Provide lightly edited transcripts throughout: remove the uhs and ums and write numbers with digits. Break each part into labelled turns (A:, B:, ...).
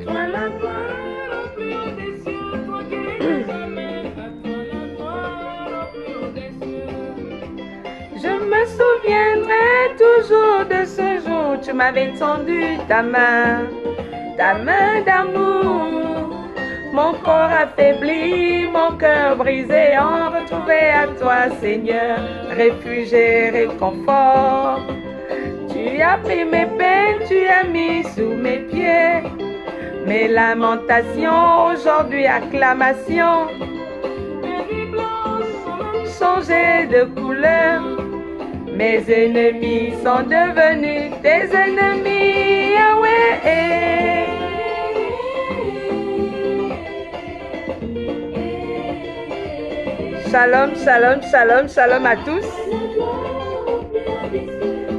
A: toi la gloire au plus haut des cieux, toi qui règnes jamais. À toi la gloire au plus haut des cieux. Je me souviendrai toujours de ce jour, tu m'avais tendu ta main d'amour. Mon corps affaibli, mon cœur brisé, en retrouvé à toi, Seigneur, refuge et réconfort. Tu as pris mes peines, tu as mis sous mes pieds mes lamentations, aujourd'hui acclamations. Mes nuits blanches sont changées de couleur, mes ennemis sont devenus tes ennemis, Yahweh. Shalom, shalom, shalom, shalom à tous.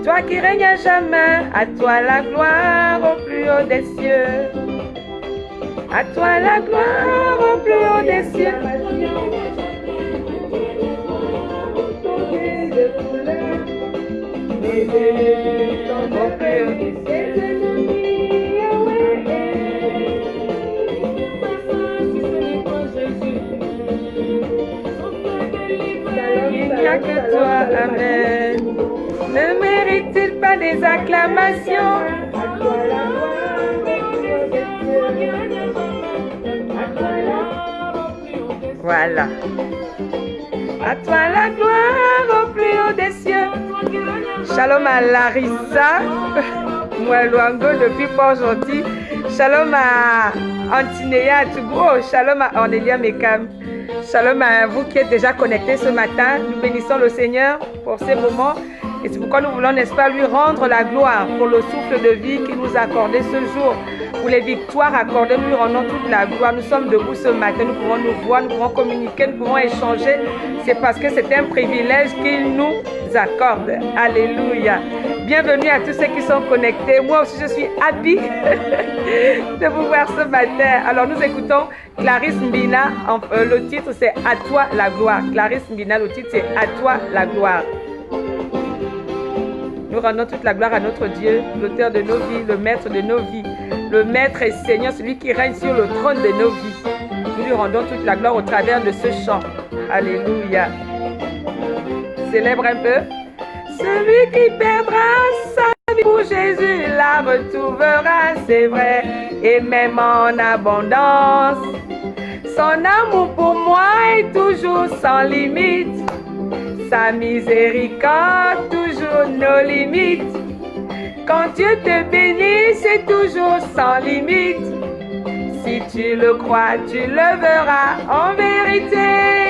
A: Toi qui règnes à jamais, à toi la gloire au plus haut des cieux. À toi la gloire au plus haut des cieux. Il n'y a que toi, amen. Ne mérite-t-il pas des acclamations? Voilà. À toi la gloire au plus haut des cieux. Shalom à Larissa, Mouelouango depuis Port-Gentil. Shalom à Antinéa Tougou. Oh, shalom à Ornélia Mekam. Shalom à vous qui êtes déjà connectés ce matin. Nous bénissons le Seigneur pour ces moments. Et c'est pourquoi nous voulons, n'est-ce pas, lui rendre la gloire pour le souffle de vie qu'il nous a accordé ce jour. Pour les victoires accordées, nous lui rendons toute la gloire. Nous sommes debout ce matin, nous pouvons nous voir, nous pouvons communiquer, nous pouvons échanger. C'est parce que c'est un privilège qu'il nous accorde. Alléluia. Bienvenue à tous ceux qui sont connectés. Moi aussi, je suis happy de vous voir ce matin. Alors, nous écoutons Clarisse Mbina. Le titre, c'est « À toi la gloire ». Clarisse Mbina, le titre, c'est « À toi la gloire ». Nous rendons toute la gloire à notre Dieu, l'auteur de nos vies, le maître de nos vies, le maître et Seigneur, celui qui règne sur le trône de nos vies. Nous lui rendons toute la gloire au travers de ce chant. Alléluia. Célèbre un peu. Celui qui perdra sa vie pour Jésus la retrouvera, c'est vrai, et même en abondance. Son amour pour moi est toujours sans limite. Sa miséricorde, toujours nos limites. Quand Dieu te bénit, c'est toujours sans limite. Si tu le crois, tu le verras en vérité.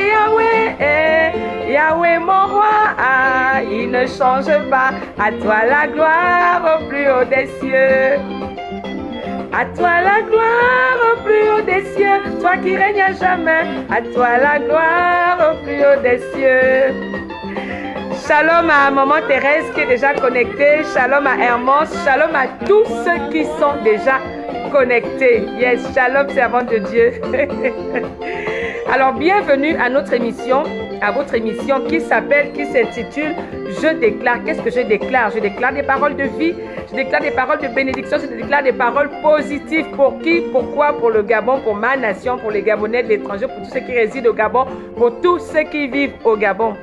A: Yahweh, Yahweh mon roi, ah, il ne change pas. À toi la gloire au plus haut des cieux. À toi la gloire au plus haut des cieux. Toi qui règnes à jamais. À toi la gloire au plus haut des cieux. Shalom à maman Thérèse qui est déjà connectée. Shalom à Hermance. Shalom à tous ceux qui sont déjà connectés. Yes, shalom, servante de Dieu. Alors, bienvenue à notre émission, à votre émission qui s'intitule « Je déclare ». Qu'est-ce que je déclare? Je déclare des paroles de vie, je déclare des paroles de bénédiction, je déclare des paroles positives. Pour qui? Pourquoi? Pour le Gabon, pour ma nation, pour les Gabonais de l'étranger, pour tous ceux qui résident au Gabon, pour tous ceux qui vivent au Gabon.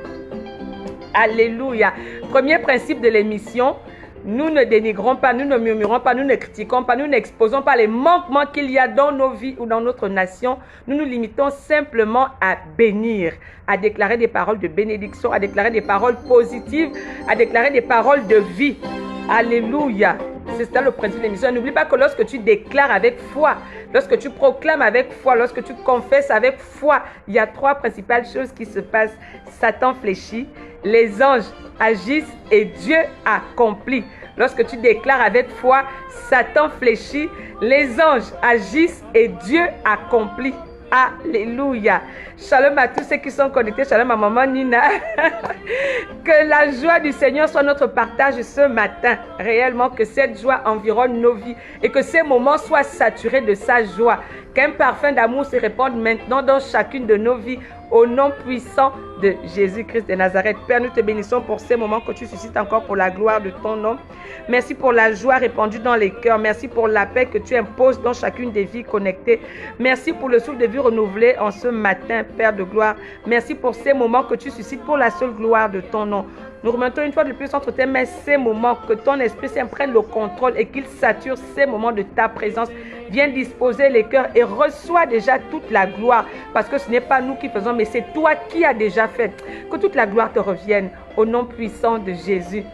A: Alléluia. Premier principe de l'émission, nous ne dénigrons pas, nous ne murmurons pas, nous ne critiquons pas, nous n'exposons pas les manquements qu'il y a dans nos vies ou dans notre nation. Nous nous limitons simplement à bénir, à déclarer des paroles de bénédiction, à déclarer des paroles positives, à déclarer des paroles de vie. Alléluia. C'est ça le principe de l'émission. N'oublie pas que lorsque tu déclares avec foi, lorsque tu proclames avec foi, lorsque tu confesses avec foi, il y a trois principales choses qui se passent. Satan fléchit, les anges agissent et Dieu accomplit. Lorsque tu déclares avec foi, Satan fléchit, les anges agissent et Dieu accomplit. Alléluia. Shalom à tous ceux qui sont connectés. Shalom à maman Nina. Que la joie du Seigneur soit notre partage ce matin. Réellement, que cette joie environne nos vies et que ces moments soient saturés de sa joie. Qu'un parfum d'amour se répande maintenant dans chacune de nos vies au nom puissant de Jésus-Christ de Nazareth. Père, nous te bénissons pour ces moments que tu suscites encore pour la gloire de ton nom. Merci pour la joie répandue dans les cœurs. Merci pour la paix que tu imposes dans chacune des vies connectées. Merci pour le souffle de vie renouvelé en ce matin, Père de gloire. Merci pour ces moments que tu suscites pour la seule gloire de ton nom. Nous remettons une fois de plus entre tes mains ces moments, que ton Esprit Saint prenne le contrôle et qu'il sature ces moments de ta présence. Viens disposer les cœurs et reçois déjà toute la gloire, parce que ce n'est pas nous qui faisons, mais c'est toi qui as déjà fait. Que toute la gloire te revienne au nom puissant de Jésus.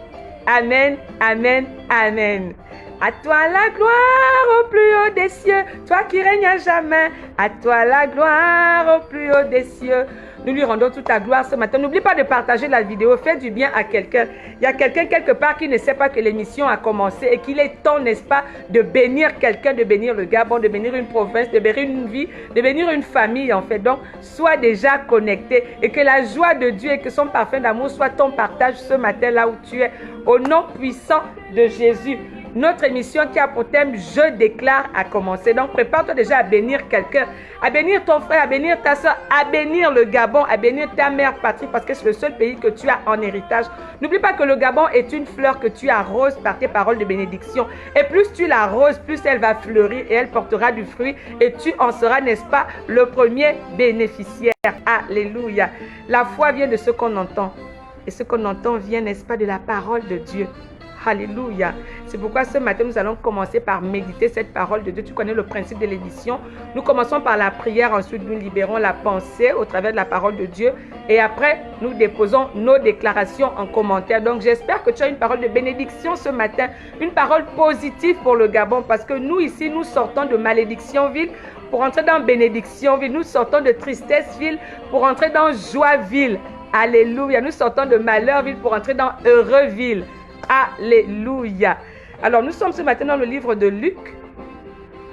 A: Amen, amen, amen. À toi la gloire au plus haut des cieux, toi qui règnes à jamais. À toi la gloire au plus haut des cieux. Nous lui rendons toute la gloire ce matin. N'oublie pas de partager la vidéo. Fais du bien à quelqu'un. Il y a quelqu'un quelque part qui ne sait pas que l'émission a commencé et qu'il est temps, n'est-ce pas, de bénir quelqu'un, de bénir le Gabon, de bénir une province, de bénir une vie, de bénir une famille en fait. Donc, sois déjà connecté et que la joie de Dieu et que son parfum d'amour soit ton partage ce matin là où tu es. Au nom puissant de Jésus. Notre émission qui a pour thème « Je déclare » a commencé. Donc, prépare-toi déjà à bénir quelqu'un, à bénir ton frère, à bénir ta soeur, à bénir le Gabon, à bénir ta mère patrie parce que c'est le seul pays que tu as en héritage. N'oublie pas que le Gabon est une fleur que tu arroses par tes paroles de bénédiction. Et plus tu l'arroses, plus elle va fleurir et elle portera du fruit et tu en seras, n'est-ce pas, le premier bénéficiaire. Alléluia. La foi vient de ce qu'on entend. Et ce qu'on entend vient, n'est-ce pas, de la parole de Dieu. Alléluia. C'est pourquoi ce matin, nous allons commencer par méditer cette parole de Dieu. Tu connais le principe de l'émission. Nous commençons par la prière. Ensuite, nous libérons la pensée au travers de la parole de Dieu. Et après, nous déposons nos déclarations en commentaire. Donc, j'espère que tu as une parole de bénédiction ce matin. Une parole positive pour le Gabon. Parce que nous, ici, nous sortons de malédiction-ville pour entrer dans bénédiction-ville. Nous sortons de tristesse-ville pour entrer dans joie-ville. Alléluia. Nous sortons de malheur-ville pour entrer dans heureux-ville. Alléluia. Alors, nous sommes ce matin dans le livre de Luc.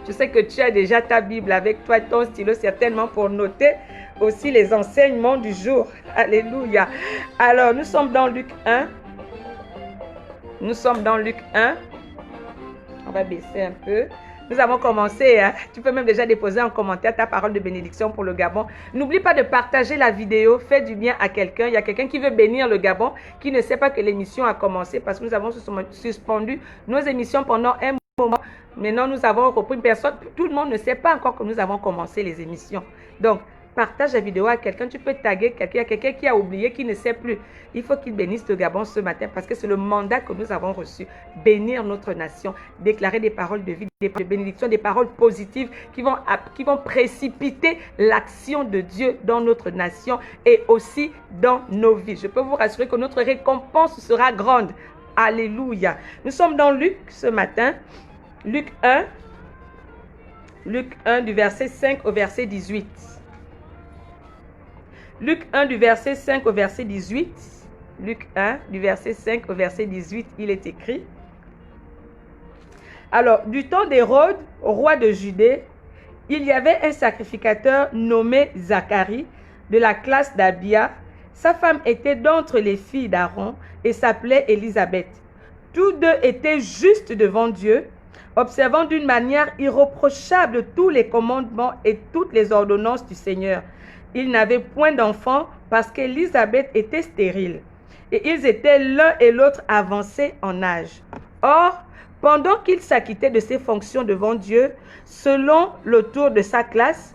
A: Je sais que tu as déjà ta Bible avec toi, ton stylo, certainement pour noter aussi les enseignements du jour. Alléluia. Alors, nous sommes dans Luc 1. Nous sommes dans Luc 1. On va baisser un peu. Nous avons commencé, hein? Tu peux même déjà déposer en commentaire ta parole de bénédiction pour le Gabon. N'oublie pas de partager la vidéo, fais du bien à quelqu'un. Il y a quelqu'un qui veut bénir le Gabon, qui ne sait pas que l'émission a commencé parce que nous avons suspendu nos émissions pendant un moment. Maintenant, nous avons repris une personne. Tout le monde ne sait pas encore que nous avons commencé les émissions. Donc, partage la vidéo à quelqu'un. Tu peux taguer quelqu'un. Il y a quelqu'un qui a oublié, qui ne sait plus. Il faut qu'il bénisse le Gabon ce matin parce que c'est le mandat que nous avons reçu. Bénir notre nation. Déclarer des paroles de vie, des paroles de bénédiction, des paroles positives qui vont précipiter l'action de Dieu dans notre nation et aussi dans nos vies. Je peux vous rassurer que notre récompense sera grande. Alléluia. Nous sommes dans Luc ce matin. Luc 1. Luc 1 du verset 5 au verset 18. Luc 1 du verset 5 au verset 18. Luc 1 du verset 5 au verset 18, il est écrit. Alors, du temps d'Hérode, roi de Judée, il y avait un sacrificateur nommé Zacharie de la classe d'Abia. Sa femme était d'entre les filles d'Aaron et s'appelait Élisabeth. Tous deux étaient justes devant Dieu, observant d'une manière irréprochable tous les commandements et toutes les ordonnances du Seigneur. Ils n'avaient point d'enfants parce qu'Élisabeth était stérile. Et ils étaient l'un et l'autre avancés en âge. Or, pendant qu'il s'acquittait de ses fonctions devant Dieu, selon le tour de sa classe,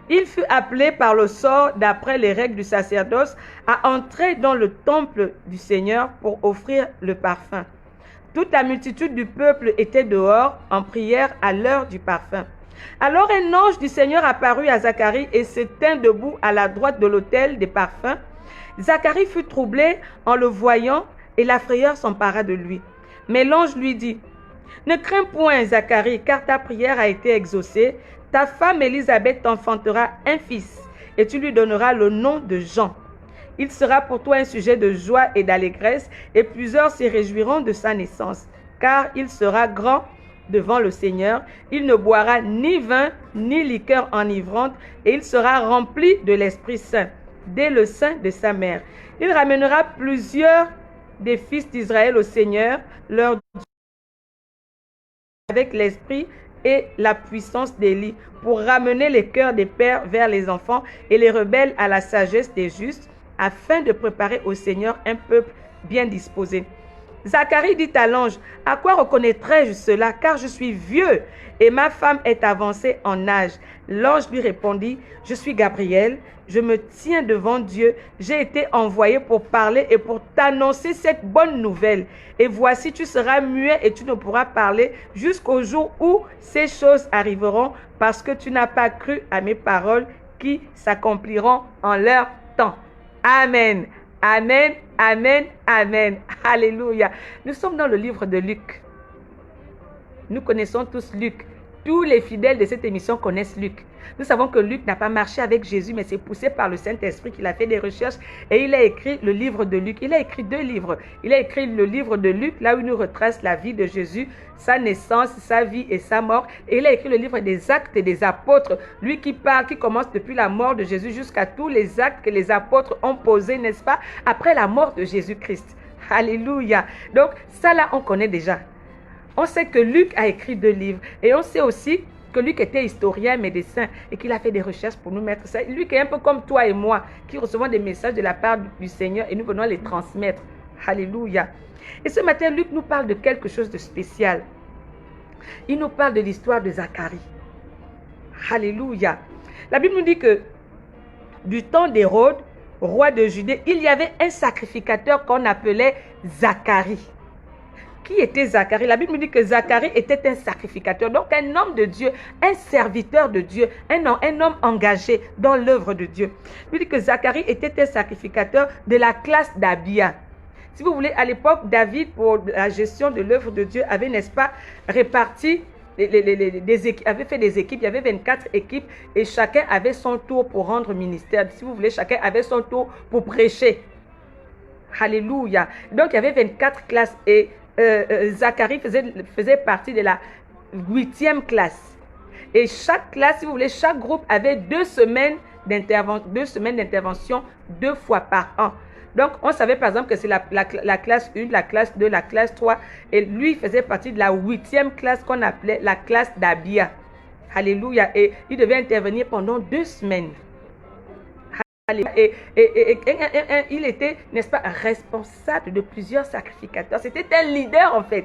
A: il fut appelé par le sort, d'après les règles du sacerdoce, à entrer dans le temple du Seigneur pour offrir le parfum. Toute la multitude du peuple était dehors en prière à l'heure du parfum. Alors un ange du Seigneur apparut à Zacharie et se tint debout à la droite de l'autel des parfums. Zacharie fut troublé en le voyant et la frayeur s'empara de lui. Mais l'ange lui dit, « Ne crains point, Zacharie, car ta prière a été exaucée. Ta femme Élisabeth t'enfantera un fils et tu lui donneras le nom de Jean. Il sera pour toi un sujet de joie et d'allégresse et plusieurs se réjouiront de sa naissance, car il sera grand devant le Seigneur. Il ne boira ni vin ni liqueur enivrante et il sera rempli de l'Esprit Saint dès le sein de sa mère. Il ramènera plusieurs des fils d'Israël au Seigneur, leur Dieu, avec l'esprit et la puissance d'Élie pour ramener les cœurs des pères vers les enfants et les rebelles à la sagesse des justes, afin de préparer au Seigneur un peuple bien disposé. Zacharie dit à l'ange, « À quoi reconnaîtrai-je cela, car je suis vieux et ma femme est avancée en âge. » L'ange lui répondit, « Je suis Gabriel, je me tiens devant Dieu, j'ai été envoyé pour parler et pour t'annoncer cette bonne nouvelle. Et voici, tu seras muet et tu ne pourras parler jusqu'au jour où ces choses arriveront, parce que tu n'as pas cru à mes paroles qui s'accompliront en leur temps. » Amen. Amen, amen, amen. Alléluia. Nous sommes dans le livre de Luc. Nous connaissons tous Luc. Tous les fidèles de cette émission connaissent Luc. Nous savons que Luc n'a pas marché avec Jésus, mais c'est poussé par le Saint-Esprit qu'il a fait des recherches et il a écrit le livre de Luc. Il a écrit 2 livres. Il a écrit le livre de Luc, là où il nous retrace la vie de Jésus, sa naissance, sa vie et sa mort. Et il a écrit le livre des Actes et des Apôtres, lui qui parle, qui commence depuis la mort de Jésus jusqu'à tous les actes que les apôtres ont posés, n'est-ce pas, après la mort de Jésus-Christ. Alléluia. Donc, ça là, on connaît déjà. On sait que Luc a écrit 2 livres et on sait aussi que Luc était historien, médecin et qu'il a fait des recherches pour nous mettre ça. Luc est un peu comme toi et moi qui recevons des messages de la part du Seigneur et nous venons les transmettre. Alléluia. Et ce matin, Luc nous parle de quelque chose de spécial. Il nous parle de l'histoire de Zacharie. Alléluia. La Bible nous dit que du temps d'Hérode, roi de Judée, il y avait un sacrificateur qu'on appelait Zacharie. Qui était Zacharie? La Bible nous dit que Zacharie était un sacrificateur, donc un homme de Dieu, un serviteur de Dieu, un homme engagé dans l'œuvre de Dieu. Il dit que Zacharie était un sacrificateur de la classe d'Abia. Si vous voulez, à l'époque, David, pour la gestion de l'œuvre de Dieu, avait, n'est-ce pas, réparti des équipes, avait fait des équipes, il y avait 24 équipes et chacun avait son tour pour rendre ministère. Si vous voulez, chacun avait son tour pour prêcher. Alléluia. Donc, il y avait 24 classes et Zacharie faisait partie de la 8e classe. Et chaque classe, si vous voulez, chaque groupe avait 2 semaines d'intervention 2 fois par an. Donc, on savait par exemple que c'est la classe 1, la classe 2, la classe 3. Et lui, il faisait partie de la 8e classe qu'on appelait la classe d'Abia. Alléluia. Et il devait intervenir pendant 2 semaines. Et il était, n'est-ce pas, responsable de plusieurs sacrificateurs. C'était un leader en fait,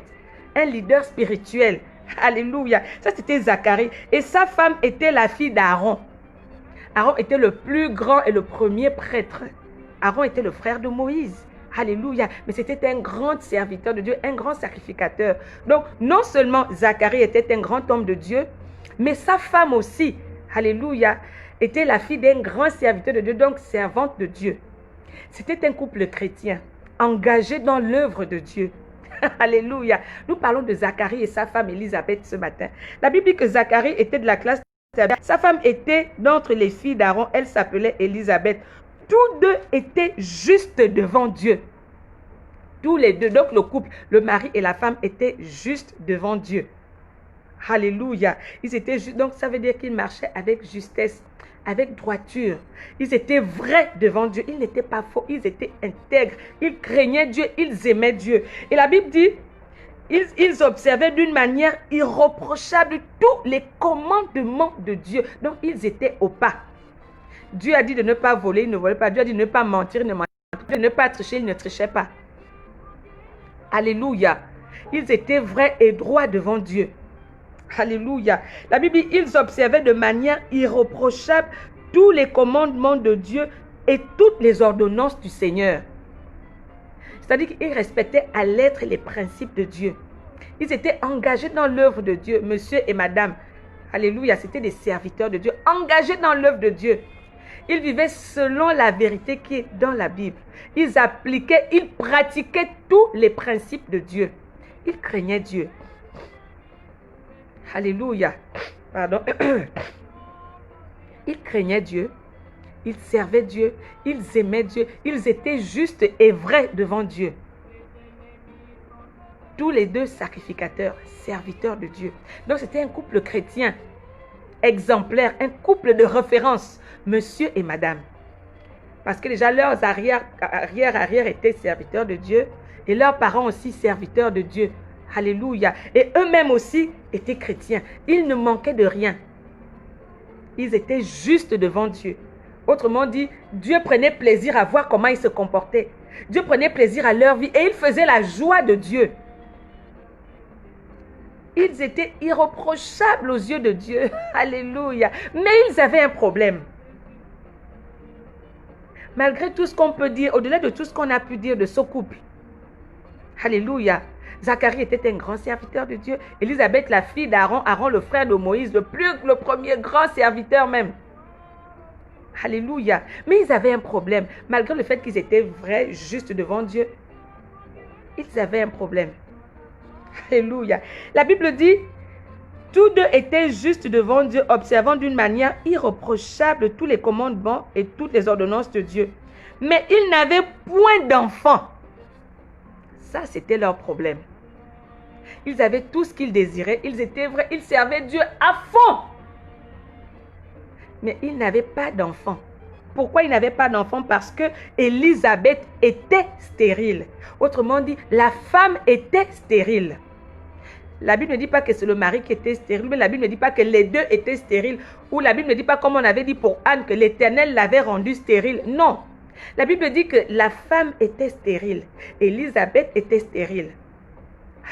A: un leader spirituel. Alléluia. Ça c'était Zacharie. Et sa femme était la fille d'Aaron. Aaron était le plus grand et le premier prêtre. Aaron était le frère de Moïse. Alléluia. Mais c'était un grand serviteur de Dieu, un grand sacrificateur. Donc non seulement Zacharie était un grand homme de Dieu, mais sa femme aussi. Alléluia. Était la fille d'un grand serviteur de Dieu, donc servante de Dieu. C'était un couple chrétien, engagé dans l'œuvre de Dieu. Alléluia. Nous parlons de Zacharie et sa femme Élisabeth ce matin. La Bible dit que Zacharie était de la classe d'Abia. Sa femme était d'entre les filles d'Aaron, elle s'appelait Élisabeth. Tous 2 étaient justes devant Dieu. Tous les 2, donc le couple, le mari et la femme étaient justes devant Dieu. Alléluia. Ils étaient justes, donc ça veut dire qu'ils marchaient avec justesse, avec droiture. Ils étaient vrais devant Dieu. Ils n'étaient pas faux. Ils étaient intègres. Ils craignaient Dieu. Ils aimaient Dieu. Et la Bible dit, ils observaient d'une manière irréprochable tous les commandements de Dieu. Donc, ils étaient au pas. Dieu a dit de ne pas voler, ils ne volaient pas. Dieu a dit de ne pas mentir, ils ne mentaient pas. De ne pas tricher, ils ne trichaient pas. Alléluia. Ils étaient vrais et droits devant Dieu. Alléluia. La Bible dit, ils observaient de manière irréprochable tous les commandements de Dieu et toutes les ordonnances du Seigneur. C'est-à-dire qu'ils respectaient à l'être les principes de Dieu. Ils étaient engagés dans l'œuvre de Dieu, monsieur et madame. Alléluia, c'était des serviteurs de Dieu, engagés dans l'œuvre de Dieu. Ils vivaient selon la vérité qui est dans la Bible. Ils appliquaient, ils pratiquaient tous les principes de Dieu. Ils craignaient Dieu. Alléluia. Pardon. Ils craignaient Dieu. Ils servaient Dieu. Ils aimaient Dieu. Ils étaient justes et vrais devant Dieu. Tous les 2 sacrificateurs, serviteurs de Dieu. Donc c'était un couple chrétien exemplaire, un couple de référence, monsieur et madame. Parce que déjà leurs arrière étaient serviteurs de Dieu et leurs parents aussi serviteurs de Dieu. Alléluia. Et eux-mêmes aussi étaient chrétiens. Ils ne manquaient de rien. Ils étaient justes devant Dieu. Autrement dit, Dieu prenait plaisir à voir comment ils se comportaient. Dieu prenait plaisir à leur vie et ils faisaient la joie de Dieu. Ils étaient irréprochables aux yeux de Dieu. Alléluia. Mais ils avaient un problème. Malgré tout ce qu'on peut dire, au-delà de tout ce qu'on a pu dire de ce couple. Alléluia. Zacharie était un grand serviteur de Dieu. Élisabeth, la fille d'Aaron, Aaron, le frère de Moïse, le premier grand serviteur même. Alléluia. Mais ils avaient un problème. Malgré le fait qu'ils étaient vrais, justes devant Dieu, ils avaient un problème. Alléluia. La Bible dit, tous deux étaient justes devant Dieu, observant d'une manière irréprochable tous les commandements et toutes les ordonnances de Dieu. Mais ils n'avaient point d'enfants. Ça, c'était leur problème. Ils avaient tout ce qu'ils désiraient. Ils étaient vrais. Ils servaient Dieu à fond. Mais ils n'avaient pas d'enfants. Pourquoi ils n'avaient pas d'enfants? Parce que Élisabeth était stérile. Autrement dit, la femme était stérile. La Bible ne dit pas que c'est le mari qui était stérile, mais la Bible ne dit pas que les deux étaient stériles. Ou la Bible ne dit pas, comme on avait dit pour Anne, que l'Éternel l'avait rendue stérile. Non. La Bible dit que la femme était stérile. Élisabeth était stérile.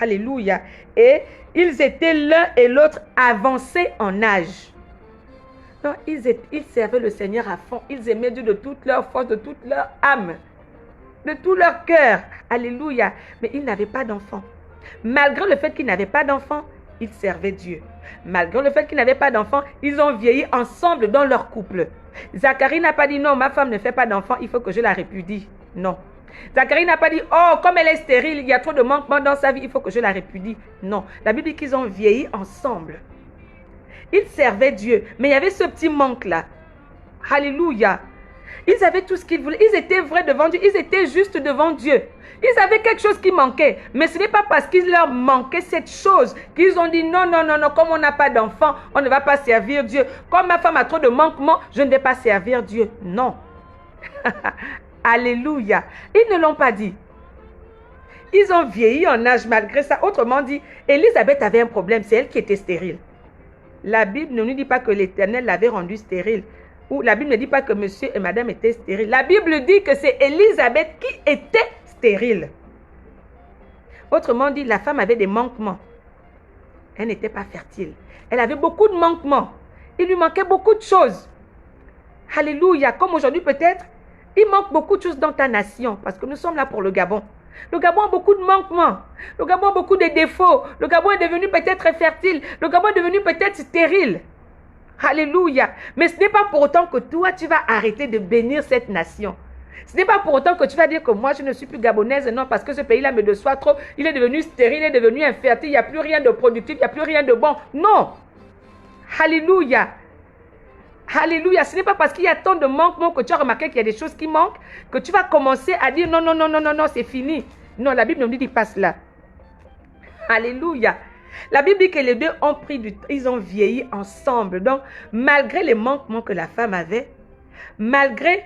A: Alléluia. Et ils étaient l'un et l'autre avancés en âge. Non, ils servaient le Seigneur à fond. Ils aimaient Dieu de toute leur force, de toute leur âme, de tout leur cœur. Alléluia. Mais ils n'avaient pas d'enfants. Malgré le fait qu'ils n'avaient pas d'enfants, ils servaient Dieu. Malgré le fait qu'ils n'avaient pas d'enfants, ils ont vieilli ensemble dans leur couple. Zacharie n'a pas dit non, ma femme ne fait pas d'enfants, il faut que je la répudie. Non. Zacharie n'a pas dit oh, comme elle est stérile, il y a trop de manquements dans sa vie, il faut que je la répudie. Non. La Bible dit qu'ils ont vieilli ensemble. Ils servaient Dieu, mais il y avait ce petit manque-là. Alléluia. Ils avaient tout ce qu'ils voulaient. Ils étaient vrais devant Dieu. Ils étaient justes devant Dieu. Ils avaient quelque chose qui manquait. Mais ce n'est pas parce qu'il leur manquait cette chose qu'ils ont dit non, non, non, non, comme on n'a pas d'enfant, on ne va pas servir Dieu. Comme ma femme a trop de manquements, je ne vais pas servir Dieu. Non. Alléluia. Ils ne l'ont pas dit. Ils ont vieilli en âge malgré ça. Autrement dit, Élisabeth avait un problème. C'est elle qui était stérile. La Bible ne nous dit pas que l'Éternel l'avait rendue stérile. Ou la Bible ne dit pas que monsieur et madame étaient stériles. La Bible dit que c'est Élisabeth qui était stérile. Autrement dit, la femme avait des manquements. Elle n'était pas fertile. Elle avait beaucoup de manquements. Il lui manquait beaucoup de choses. Alléluia. Comme aujourd'hui peut-être, il manque beaucoup de choses dans ta nation. Parce que nous sommes là pour le Gabon. Le Gabon a beaucoup de manquements. Le Gabon a beaucoup de défauts. Le Gabon est devenu peut-être infertile. Le Gabon est devenu peut-être stérile. Alléluia. Mais ce n'est pas pour autant que toi, tu vas arrêter de bénir cette nation. Ce n'est pas pour autant que tu vas dire que moi, je ne suis plus gabonaise. Non, parce que ce pays-là me déçoit trop. Il est devenu stérile, il est devenu infertile. Il n'y a plus rien de productif, il n'y a plus rien de bon. Non. Alléluia. Alléluia. Ce n'est pas parce qu'il y a tant de manquements que tu as remarqué qu'il y a des choses qui manquent que tu vas commencer à dire non, non, non, non, non, non, c'est fini. Non, la Bible ne dit pas cela. Alléluia. La Bible dit que les deux ont pris du temps, ils ont vieilli ensemble. Donc, malgré les manquements que la femme avait, malgré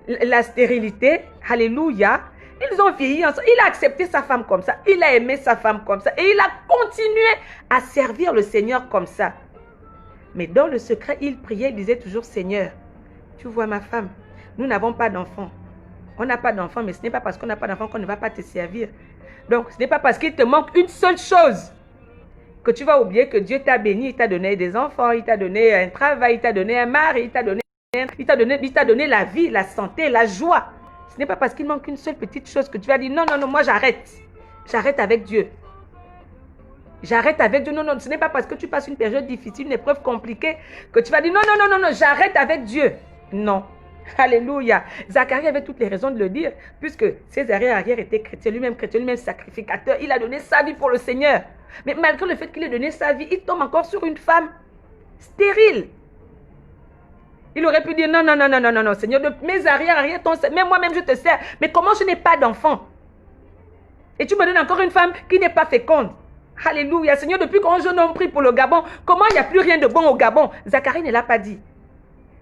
A: la stérilité, alléluia, ils ont vieilli ensemble. Il a accepté sa femme comme ça, il a aimé sa femme comme ça, et il a continué à servir le Seigneur comme ça. Mais dans le secret, il priait, il disait toujours, Seigneur, tu vois ma femme, nous n'avons pas d'enfants. On n'a pas d'enfants, mais ce n'est pas parce qu'on n'a pas d'enfants qu'on ne va pas te servir. Donc, ce n'est pas parce qu'il te manque une seule chose que tu vas oublier que Dieu t'a béni, il t'a donné des enfants, il t'a donné un travail, il t'a donné un mari, il t'a donné la vie, la santé, la joie. Ce n'est pas parce qu'il manque une seule petite chose que tu vas dire non, non, non, moi j'arrête. J'arrête avec Dieu. J'arrête avec Dieu. Non, non, ce n'est pas parce que tu passes une période difficile, une épreuve compliquée que tu vas dire non, non, non, non, non, j'arrête avec Dieu. Non. Alléluia. Zacharie avait toutes les raisons de le dire, puisque ses arrière-arrière étaient chrétiens, lui-même sacrificateur. Il a donné sa vie pour le Seigneur. Mais malgré le fait qu'il ait donné sa vie, il tombe encore sur une femme stérile. Il aurait pu dire non, non, non, non, non, non, non, Seigneur, de mes arrière-arrière, même moi-même je te sers. Mais comment je n'ai pas d'enfant? Et tu me donnes encore une femme qui n'est pas féconde. Alléluia. Seigneur, depuis quand je n'ai pris pour le Gabon, comment il n'y a plus rien de bon au Gabon? Zacharie ne l'a pas dit.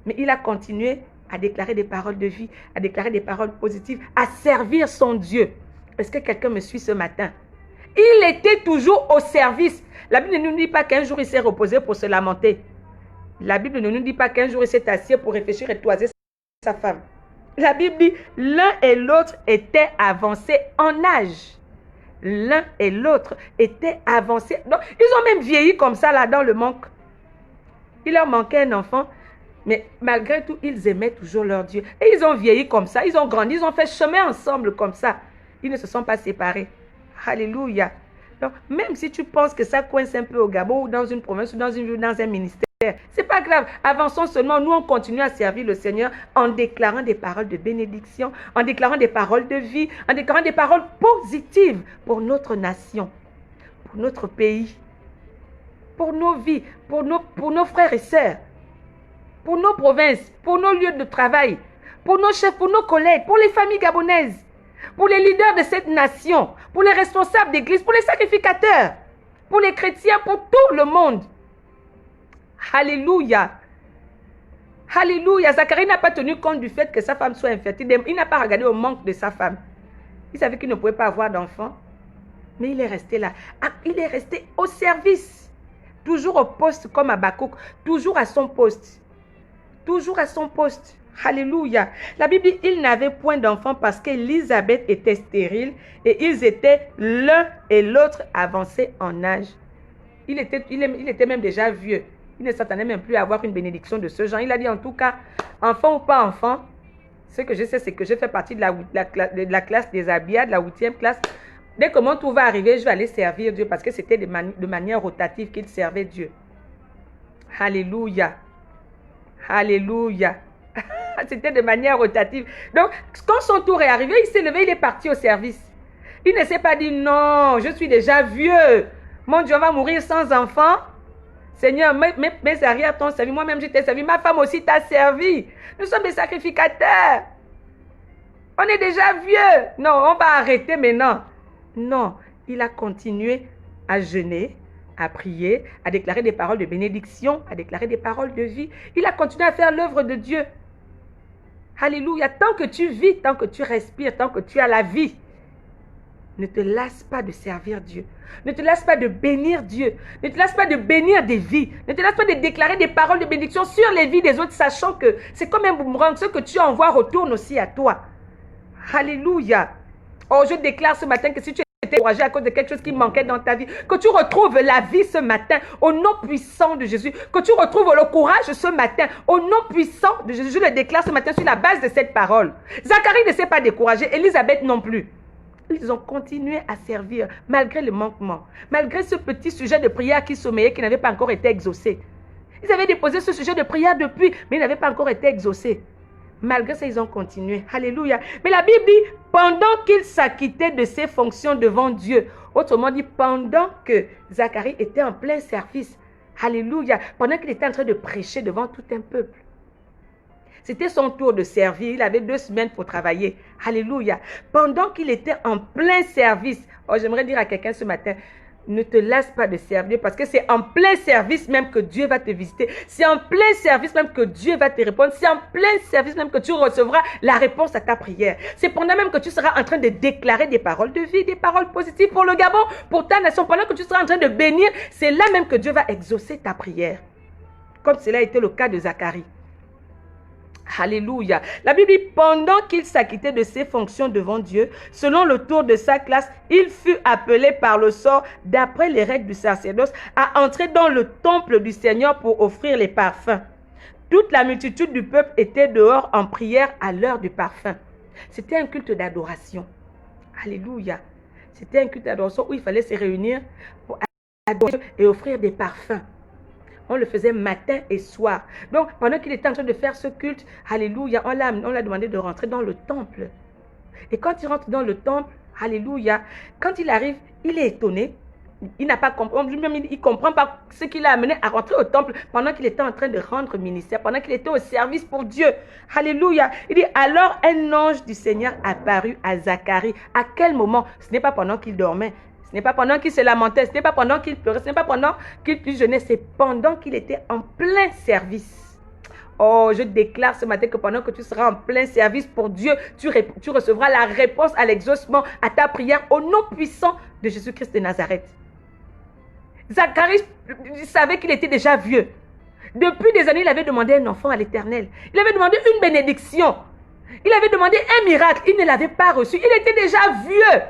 A: Mais il a continué à déclarer des paroles de vie, à déclarer des paroles positives, à servir son Dieu. Est-ce que quelqu'un me suit ce matin? Il était toujours au service. La Bible ne nous dit pas qu'un jour il s'est reposé pour se lamenter. La Bible ne nous dit pas qu'un jour il s'est assis pour réfléchir et toiser sa femme. La Bible dit l'un et l'autre étaient avancés en âge. L'un et l'autre étaient avancés. Donc, ils ont même vieilli comme ça là dans le manque. Il leur manquait un enfant, mais malgré tout, ils aimaient toujours leur Dieu. Et ils ont vieilli comme ça, ils ont grandi, ils ont fait chemin ensemble comme ça. Ils ne se sont pas séparés. Alléluia. Donc, même si tu penses que ça coince un peu au Gabon ou dans une province ou dans un ministère, c'est pas grave. Avançons seulement. Nous, on continue à servir le Seigneur en déclarant des paroles de bénédiction, en déclarant des paroles de vie, en déclarant des paroles positives pour notre nation, pour notre pays, pour nos vies, pour nos frères et sœurs, pour nos provinces, pour nos lieux de travail, pour nos chefs, pour nos collègues, pour les familles gabonaises, pour les leaders de cette nation, pour les responsables d'église, pour les sacrificateurs, pour les chrétiens, pour tout le monde. Alléluia. Alléluia. Zacharie n'a pas tenu compte du fait que sa femme soit infertile. Il n'a pas regardé au manque de sa femme. Il savait qu'il ne pouvait pas avoir d'enfant. Mais il est resté là. Il est resté au service. Toujours au poste comme Habakkuk. Toujours à son poste. Toujours à son poste. Alléluia. La Bible dit il n'avait point d'enfant parce qu'Élisabeth était stérile et ils étaient l'un et l'autre avancés en âge. Il était même déjà vieux. Il ne s'attendait même plus à avoir une bénédiction de ce genre. Il a dit en tout cas, enfant ou pas enfant, ce que je sais, c'est que je fais partie de la classe des Abia, de la 8e classe. Dès que mon tour va arriver, je vais aller servir Dieu parce que c'était de manière rotative qu'il servait Dieu. Alléluia. Alléluia. C'était de manière rotative. Donc, quand son tour est arrivé, il s'est levé, il est parti au service. Il ne s'est pas dit non, je suis déjà vieux. Mon Dieu, on va mourir sans enfant. Seigneur, mes arrières t'ont servi. Moi-même, je t'ai servi. Ma femme aussi t'a servi. Nous sommes des sacrificateurs. On est déjà vieux. Non, on va arrêter maintenant. Non, il a continué à jeûner, à prier, à déclarer des paroles de bénédiction, à déclarer des paroles de vie. Il a continué à faire l'œuvre de Dieu. Alléluia. Tant que tu vis, tant que tu respires, tant que tu as la vie, ne te lasse pas de servir Dieu. Ne te lasse pas de bénir Dieu. Ne te lasse pas de bénir des vies. Ne te lasse pas de déclarer des paroles de bénédiction sur les vies des autres, sachant que c'est comme un boomerang. Ce que tu envoies retourne aussi à toi. Alléluia. Oh, je déclare ce matin que si tu étais découragé à cause de quelque chose qui manquait dans ta vie, que tu retrouves la vie ce matin au nom puissant de Jésus. Que tu retrouves le courage ce matin au nom puissant de Jésus. Je le déclare ce matin sur la base de cette parole. Zacharie ne s'est pas découragé. Élisabeth non plus. Ils ont continué à servir malgré le manquement, malgré ce petit sujet de prière qui sommeillait, qui n'avait pas encore été exaucé. Ils avaient déposé ce sujet de prière depuis, mais il n'avait pas encore été exaucé. Malgré ça, ils ont continué. Alléluia. Mais la Bible dit, pendant qu'il s'acquittait de ses fonctions devant Dieu, autrement dit, pendant que Zacharie était en plein service, alléluia, pendant qu'il était en train de prêcher devant tout un peuple, c'était son tour de servir. Il avait 2 semaines pour travailler. Alléluia. Pendant qu'il était en plein service. Oh, j'aimerais dire à quelqu'un ce matin, ne te lasse pas de servir parce que c'est en plein service même que Dieu va te visiter. C'est en plein service même que Dieu va te répondre. C'est en plein service même que tu recevras la réponse à ta prière. C'est pendant même que tu seras en train de déclarer des paroles de vie, des paroles positives pour le Gabon, pour ta nation. Pendant que tu seras en train de bénir, c'est là même que Dieu va exaucer ta prière. Comme cela a été le cas de Zacharie. Alléluia. La Bible dit, pendant qu'il s'acquittait de ses fonctions devant Dieu, selon le tour de sa classe, il fut appelé par le sort, d'après les règles du sacerdoce, à entrer dans le temple du Seigneur pour offrir les parfums. Toute la multitude du peuple était dehors en prière à l'heure du parfum. C'était un culte d'adoration. Alléluia. C'était un culte d'adoration où il fallait se réunir pour adorer et offrir des parfums. On le faisait matin et soir. Donc, pendant qu'il était en train de faire ce culte, alléluia, on l'a demandé de rentrer dans le temple. Et quand il rentre dans le temple, alléluia, quand il arrive, il est étonné. Il n'a pas compris, il ne comprend pas ce qui l'a amené à rentrer au temple pendant qu'il était en train de rendre ministère, pendant qu'il était au service pour Dieu. Alléluia. Il dit, alors un ange du Seigneur apparut à Zacharie. À quel moment? Ce n'est pas pendant qu'il dormait. Ce n'est pas pendant qu'il se lamentait, ce n'est pas pendant qu'il pleurait, ce n'est pas pendant qu'il jeûnait, c'est pendant qu'il était en plein service. Oh, je déclare ce matin que pendant que tu seras en plein service pour Dieu, tu recevras la réponse à l'exaucement, à ta prière au nom puissant de Jésus-Christ de Nazareth. Zacharie savait qu'il était déjà vieux. Depuis des années, il avait demandé un enfant à l'Éternel. Il avait demandé une bénédiction. Il avait demandé un miracle. Il ne l'avait pas reçu. Il était déjà vieux.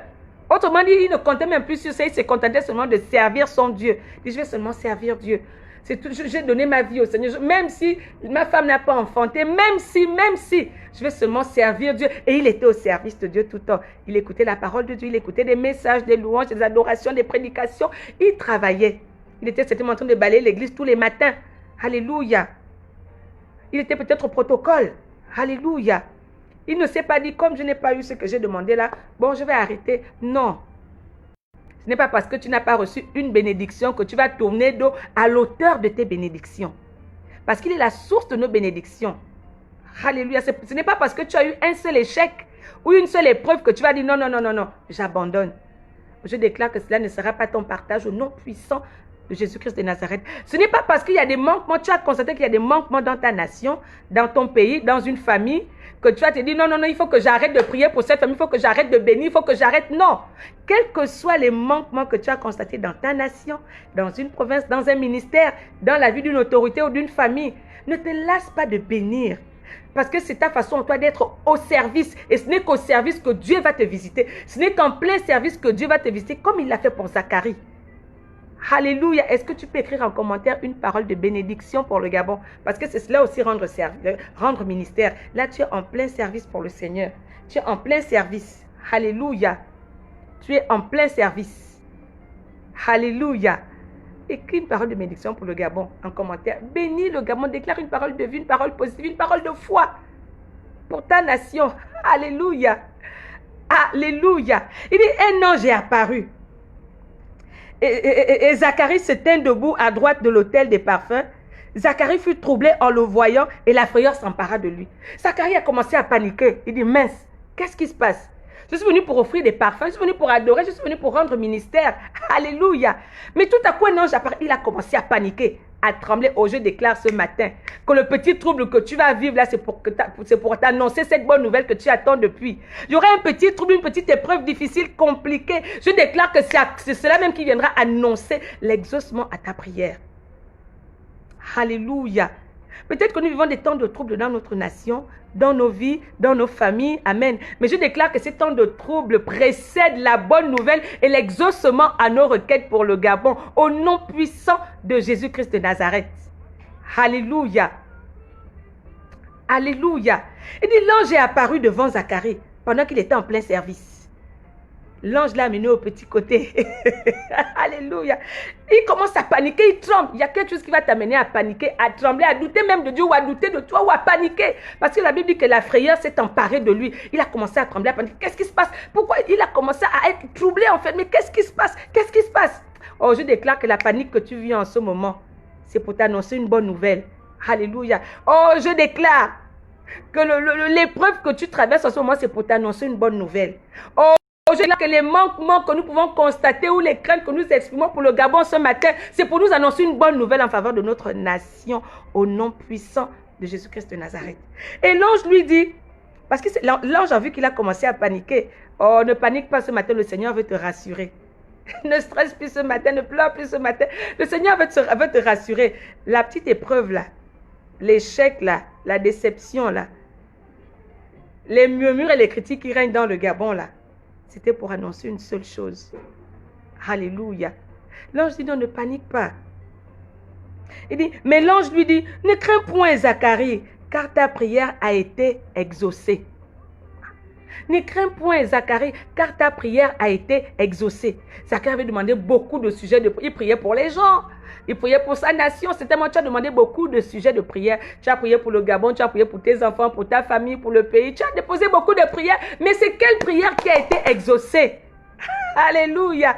A: Autrement dit, il ne comptait même plus sur ça. Il se contentait seulement de servir son Dieu. Il dit, je vais seulement servir Dieu. J'ai donné ma vie au Seigneur. Même si ma femme n'a pas enfanté, même si, je vais seulement servir Dieu. Et il était au service de Dieu tout le temps. Il écoutait la parole de Dieu, il écoutait des messages, des louanges, des adorations, des prédications. Il travaillait. Il était certainement en train de balayer l'église tous les matins. Alléluia. Il était peut-être au protocole. Alléluia. Il ne s'est pas dit, comme je n'ai pas eu ce que j'ai demandé là, bon, je vais arrêter. Non. Ce n'est pas parce que tu n'as pas reçu une bénédiction que tu vas tourner dos à l'auteur de tes bénédictions. Parce qu'il est la source de nos bénédictions. Alléluia. Ce n'est pas parce que tu as eu un seul échec ou une seule épreuve que tu vas dire non, j'abandonne. Je déclare que cela ne sera pas ton partage au nom puissant de Jésus-Christ de Nazareth. Ce n'est pas parce qu'il y a des manquements, tu as constaté qu'il y a des manquements dans ta nation, dans ton pays, dans une famille, que tu vas te dire non, il faut que j'arrête de prier pour cette famille, il faut que j'arrête de bénir, il faut que j'arrête. Non. Quels que soient les manquements que tu as constatés dans ta nation, dans une province, dans un ministère, dans la vie d'une autorité ou d'une famille, ne te lasse pas de bénir. Parce que c'est ta façon, toi, d'être au service. Et ce n'est qu'au service que Dieu va te visiter. Ce n'est qu'en plein service que Dieu va te visiter, comme il l'a fait pour Zacharie. Alléluia. Est-ce que tu peux écrire en commentaire une parole de bénédiction pour le Gabon? Parce que c'est cela aussi rendre ministère. Là, tu es en plein service pour le Seigneur. Tu es en plein service. Alléluia. Tu es en plein service. Alléluia. Écris une parole de bénédiction pour le Gabon en commentaire. Bénis le Gabon. Déclare une parole de vie, une parole positive, une parole de foi pour ta nation. Alléluia. Alléluia. Il dit, un ange est apparu. Et Zacharie se tint debout à droite de l'autel des parfums. Zacharie fut troublé en le voyant et la frayeur s'empara de lui. Zacharie a commencé à paniquer. Il dit, mince, qu'est-ce qui se passe? Je suis venu pour offrir des parfums, je suis venu pour adorer, je suis venu pour rendre ministère. Alléluia. Mais tout à coup, un ange apparaît. Il a commencé à paniquer, à trembler. Oh, je déclare ce matin que le petit trouble que tu vas vivre là, c'est pour t'annoncer cette bonne nouvelle que tu attends depuis. Il y aura un petit trouble, une petite épreuve difficile, compliquée. Je déclare que c'est cela même qui viendra annoncer l'exaucement à ta prière. Alléluia. Peut-être que nous vivons des temps de troubles dans notre nation, dans nos vies, dans nos familles. Amen. Mais je déclare que ces temps de troubles précèdent la bonne nouvelle et l'exaucement à nos requêtes pour le Gabon, au nom puissant de Jésus-Christ de Nazareth. Alléluia. Alléluia. Il dit, l'ange est apparu devant Zacharie pendant qu'il était en plein service. L'ange l'a amené au petit côté. Alléluia. Il commence à paniquer, il tremble. Il y a quelque chose qui va t'amener à paniquer, à trembler, à douter même de Dieu ou à douter de toi ou à paniquer. Parce que la Bible dit que la frayeur s'est emparée de lui. Il a commencé à trembler, à paniquer. Qu'est-ce qui se passe? Pourquoi il a commencé à être troublé en fait? Mais qu'est-ce qui se passe? Qu'est-ce qui se passe? Oh, je déclare que la panique que tu vis en ce moment, c'est pour t'annoncer une bonne nouvelle. Alléluia. Oh, je déclare que l'épreuve que tu traverses en ce moment, c'est pour t'annoncer une bonne nouvelle. Oh, je déclare que les manquements que nous pouvons constater ou les craintes que nous exprimons pour le Gabon ce matin, c'est pour nous annoncer une bonne nouvelle en faveur de notre nation au nom puissant de Jésus-Christ de Nazareth. Et l'ange lui dit, parce que l'ange a vu qu'il a commencé à paniquer. Oh, ne panique pas ce matin, le Seigneur veut te rassurer. Ne stresse plus ce matin, ne pleure plus ce matin. Le Seigneur veut te rassurer. La petite épreuve là, l'échec là, la déception là, les murmures et les critiques qui règnent dans le Gabon là, c'était pour annoncer une seule chose. Alléluia. L'ange dit non, ne panique pas. Il dit, mais l'ange lui dit, ne crains point Zacharie, car ta prière a été exaucée. Ne crains point Zacharie, car ta prière a été exaucée. Zacharie avait demandé beaucoup de sujets de prière. Il priait pour les gens. Il priait pour sa nation. Certainement, tu as demandé beaucoup de sujets de prière. Tu as prié pour le Gabon, tu as prié pour tes enfants, pour ta famille, pour le pays. Tu as déposé beaucoup de prières. Mais c'est quelle prière qui a été exaucée? Alléluia.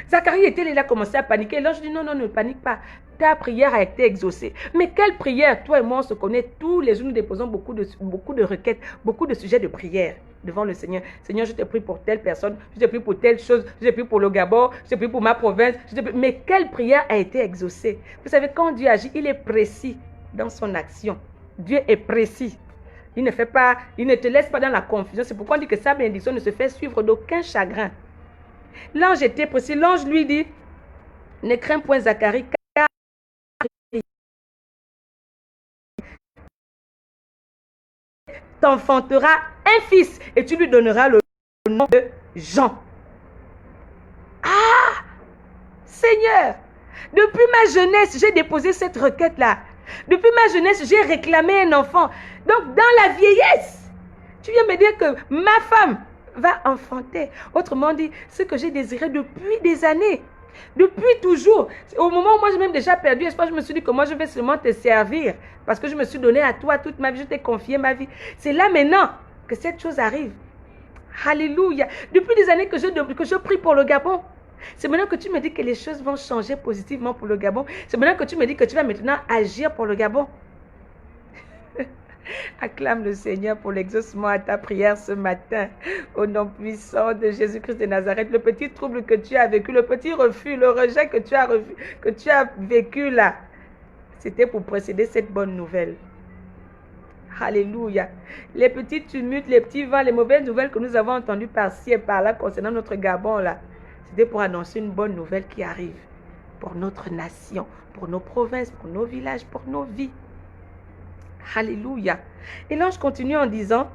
A: Zacharie était là, il a commencé à paniquer. L'ange dit non, ne panique pas. Ta prière a été exaucée. Mais quelle prière? Toi et moi, on se connaît. Tous les jours, nous déposons beaucoup de requêtes, beaucoup de sujets de prière devant le Seigneur. Seigneur, je te prie pour telle personne, je te prie pour telle chose, je te prie pour le Gabon, je te prie pour ma province. Mais quelle prière a été exaucée? Vous savez, quand Dieu agit, il est précis dans son action. Dieu est précis. Il ne te laisse pas dans la confusion. C'est pourquoi on dit que sa bénédiction ne se fait suivre d'aucun chagrin. L'ange était précis. L'ange lui dit, ne crains point Zacharie, car t'enfanteras un fils et tu lui donneras le nom de Jean. Ah, Seigneur, depuis ma jeunesse, j'ai déposé cette requête-là. Depuis ma jeunesse, j'ai réclamé un enfant. Donc, dans la vieillesse, tu viens me dire que ma femme va enfanter. Autrement dit, ce que j'ai désiré depuis des années, depuis toujours. Au moment où moi, j'ai même déjà perdu espoir, je me suis dit que moi, je vais seulement te servir. Parce que je me suis donné à toi toute ma vie, je t'ai confié ma vie. C'est là maintenant que cette chose arrive. Alléluia. Depuis des années que je prie pour le Gabon. C'est maintenant que tu me dis que les choses vont changer positivement pour le Gabon. C'est maintenant que tu me dis que tu vas maintenant agir pour le Gabon. Acclame le Seigneur pour l'exaucement à ta prière ce matin. Au nom puissant de Jésus-Christ de Nazareth, le petit trouble que tu as vécu, le petit refus, le rejet que tu as vécu là, c'était pour précéder cette bonne nouvelle. Alléluia. Les petits tumultes, les petits vents, les mauvaises nouvelles que nous avons entendues par-ci et par-là concernant notre Gabon là, c'était pour annoncer une bonne nouvelle qui arrive pour notre nation, pour nos provinces, pour nos villages, pour nos vies. Alléluia. Et l'ange continue en disant,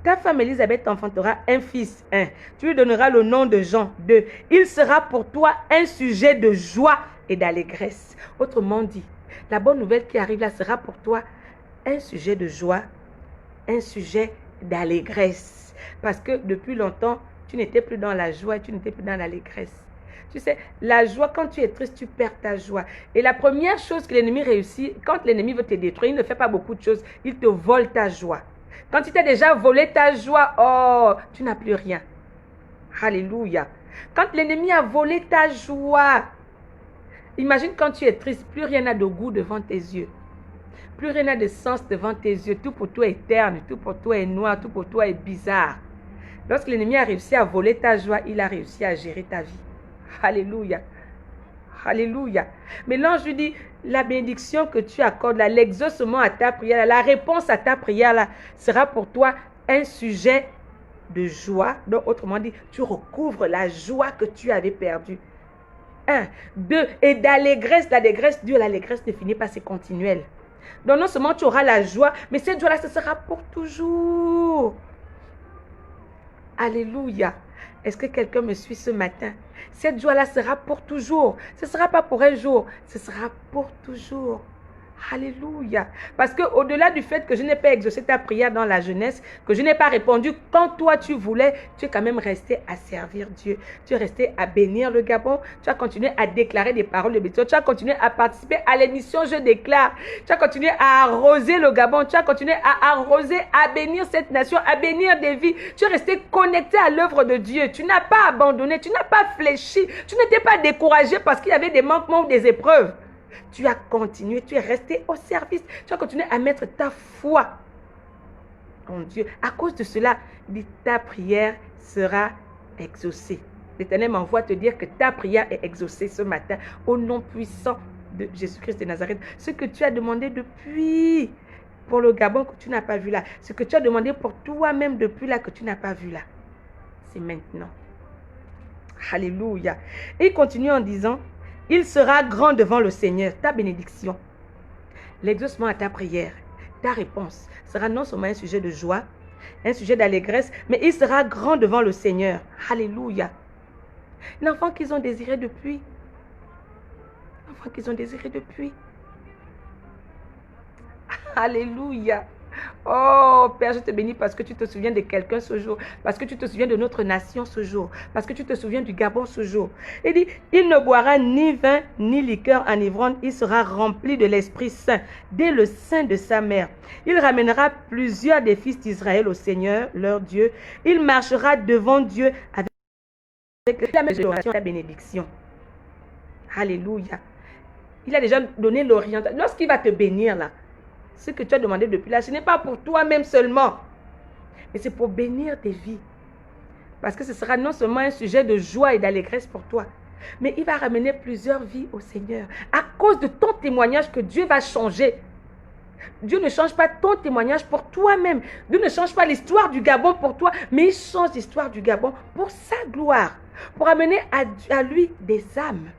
A: ta femme Élisabeth enfantera un fils, 1. Tu lui donneras le nom de Jean, 2. Il sera pour toi un sujet de joie et d'allégresse. Autrement dit, la bonne nouvelle qui arrive là sera pour toi un sujet de joie, un sujet d'allégresse. Parce que depuis longtemps, tu n'étais plus dans la joie et tu n'étais plus dans l'allégresse. Tu sais, la joie, quand tu es triste, tu perds ta joie. Et la première chose que l'ennemi réussit, quand l'ennemi veut te détruire, il ne fait pas beaucoup de choses. Il te vole ta joie. Quand il t'a déjà volé ta joie, oh, tu n'as plus rien. Alléluia. Quand l'ennemi a volé ta joie, imagine quand tu es triste, plus rien n'a de goût devant tes yeux. Plus rien n'a de sens devant tes yeux. Tout pour toi est terne, tout pour toi est noir, tout pour toi est bizarre. Lorsque l'ennemi a réussi à voler ta joie, il a réussi à gérer ta vie. Alléluia. Alléluia. Mais l'ange lui dit, la bénédiction que tu accordes là, l'exaucement à ta prière, la réponse à ta prière là, sera pour toi un sujet de joie. Donc, autrement dit, tu recouvres la joie que tu avais perdue. 1. 2. Et d'allégresse, l'allégresse, Dieu, l'allégresse ne finit pas, c'est continuel. Donc, non seulement tu auras la joie, mais cette joie-là, ce sera pour toujours. Alléluia. Est-ce que quelqu'un me suit ce matin? Cette joie-là sera pour toujours. Ce ne sera pas pour un jour. Ce sera pour toujours. Alléluia. Parce qu'au-delà du fait que je n'ai pas exaucé ta prière dans la jeunesse, que je n'ai pas répondu quand toi tu voulais, tu es quand même resté à servir Dieu. Tu es resté à bénir le Gabon. Tu as continué à déclarer des paroles de bénédiction. Tu as continué à participer à l'émission Je déclare. Tu as continué à arroser le Gabon. Tu as continué à arroser, à bénir cette nation, à bénir des vies. Tu es resté connecté à l'œuvre de Dieu. Tu n'as pas abandonné. Tu n'as pas fléchi. Tu n'étais pas découragé parce qu'il y avait des manquements ou des épreuves. Tu as continué, tu es resté au service. Tu as continué à mettre ta foi en Dieu. À cause de cela, ta prière sera exaucée. L'Éternel m'envoie te dire que ta prière est exaucée ce matin au nom puissant de Jésus-Christ de Nazareth. Ce que tu as demandé depuis pour le Gabon que tu n'as pas vu là, ce que tu as demandé pour toi-même depuis là que tu n'as pas vu là, c'est maintenant. Alléluia. Et il continue en disant, il sera grand devant le Seigneur, ta bénédiction. L'exaucement à ta prière, ta réponse sera non seulement un sujet de joie, un sujet d'allégresse, mais il sera grand devant le Seigneur. Alléluia. L'enfant qu'ils ont désiré depuis. L'enfant qu'ils ont désiré depuis. Alléluia. Oh Père, je te bénis parce que tu te souviens de quelqu'un ce jour, parce que tu te souviens de notre nation ce jour, parce que tu te souviens du Gabon ce jour. Il dit, il ne boira ni vin ni liqueur enivrante, il sera rempli de l'Esprit Saint dès le sein de sa mère. Il ramènera plusieurs des fils d'Israël au Seigneur, leur Dieu. Il marchera devant Dieu avec la bénédiction. Alléluia. Il a déjà donné l'orientation. Lorsqu'il va te bénir là, ce que tu as demandé depuis là, ce n'est pas pour toi-même seulement, mais c'est pour bénir tes vies. Parce que ce sera non seulement un sujet de joie et d'allégresse pour toi, mais il va ramener plusieurs vies au Seigneur. À cause de ton témoignage que Dieu va changer Dieu ne change pas ton témoignage pour toi-même. Dieu ne change pas l'histoire du Gabon pour toi, mais il change l'histoire du Gabon pour sa gloire, pour amener à lui des âmes.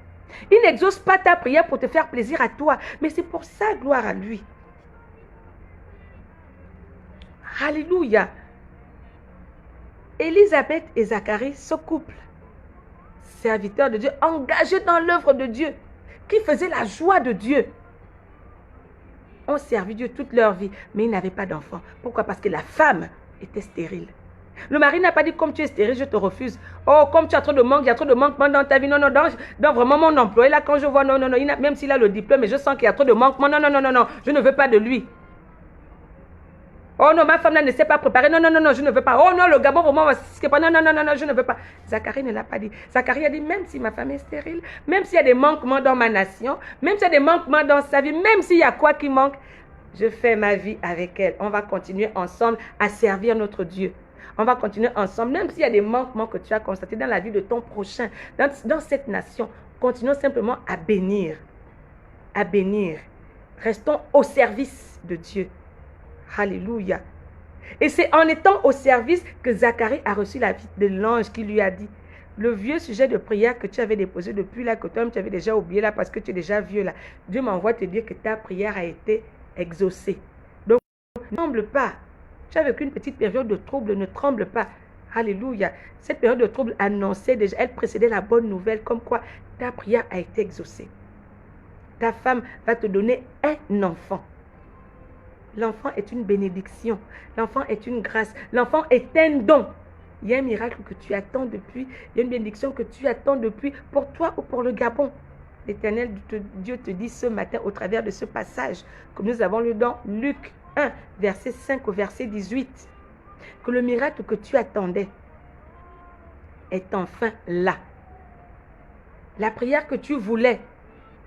A: Il n'exauce pas ta prière pour te faire plaisir à toi, mais c'est pour sa gloire à lui. Alléluia. Élisabeth et Zacharie, ce couple, serviteurs de Dieu, engagés dans l'œuvre de Dieu, qui faisaient la joie de Dieu, ont servi Dieu toute leur vie, mais ils n'avaient pas d'enfants. Pourquoi? Parce que la femme était stérile. Le mari n'a pas dit, comme tu es stérile, je te refuse. Oh, comme tu as trop de manque, il y a trop de manquement dans ta vie. Non, non, dans vraiment mon employé, là, quand je vois, non, non, non, même s'il a le diplôme, mais je sens qu'il y a trop de manquement. Non, non, non, non, non, je ne veux pas de lui. Oh non, ma femme là ne s'est pas préparée. Non, non, non, non, je ne veux pas. Oh non, le Gabon, vraiment, non, non, non, non, non, je ne veux pas. Zacharie ne l'a pas dit. Zacharie a dit, même si ma femme est stérile, même s'il y a des manquements dans ma nation, même s'il y a des manquements dans sa vie, même s'il y a quoi qui manque, je fais ma vie avec elle. On va continuer ensemble à servir notre Dieu. On va continuer ensemble, même s'il y a des manquements que tu as constatés dans la vie de ton prochain, dans cette nation. Continuons simplement à bénir. À bénir. Restons au service de Dieu. Alléluia. Et c'est en étant au service que Zacharie a reçu la visite de l'ange qui lui a dit, le vieux sujet de prière que tu avais déposé depuis là, que toi-même tu avais déjà oublié là parce que tu es déjà vieux là, Dieu m'envoie te dire que ta prière a été exaucée. Donc, ne tremble pas. Tu as vécu une petite période de trouble, ne tremble pas. Alléluia. Cette période de trouble annonçait déjà, elle précédait la bonne nouvelle comme quoi ta prière a été exaucée. Ta femme va te donner un enfant. L'enfant est une bénédiction. L'enfant est une grâce. L'enfant est un don. Il y a un miracle que tu attends depuis. Il y a une bénédiction que tu attends depuis pour toi ou pour le Gabon. L'Éternel, Dieu te dit ce matin au travers de ce passage que nous avons lu dans Luc 1, verset 5 au verset 18, que le miracle que tu attendais est enfin là. La prière que tu voulais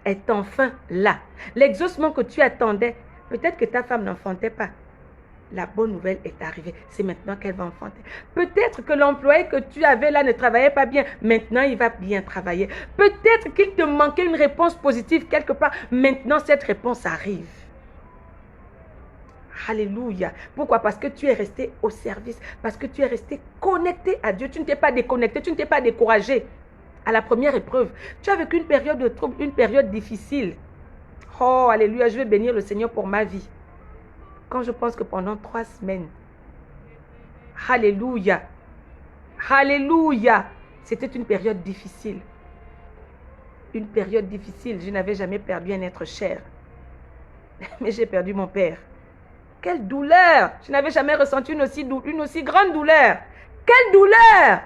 A: est enfin là. L'exaucement que tu attendais, peut-être que ta femme n'enfantait pas. La bonne nouvelle est arrivée. C'est maintenant qu'elle va enfanter. Peut-être que l'employé que tu avais là ne travaillait pas bien. Maintenant, il va bien travailler. Peut-être qu'il te manquait une réponse positive quelque part. Maintenant, cette réponse arrive. Alléluia. Pourquoi? Parce que tu es resté au service. Parce que tu es resté connecté à Dieu. Tu ne t'es pas déconnecté. Tu ne t'es pas découragé. À la première épreuve, tu as vécu une période de trouble, une période difficile. Oh, alléluia, je vais bénir le Seigneur pour ma vie. Quand je pense que pendant 3 semaines, alléluia, alléluia, c'était une période difficile. Une période difficile, je n'avais jamais perdu un être cher. Mais j'ai perdu mon père. Quelle douleur! Je n'avais jamais ressenti une aussi grande douleur. Quelle douleur!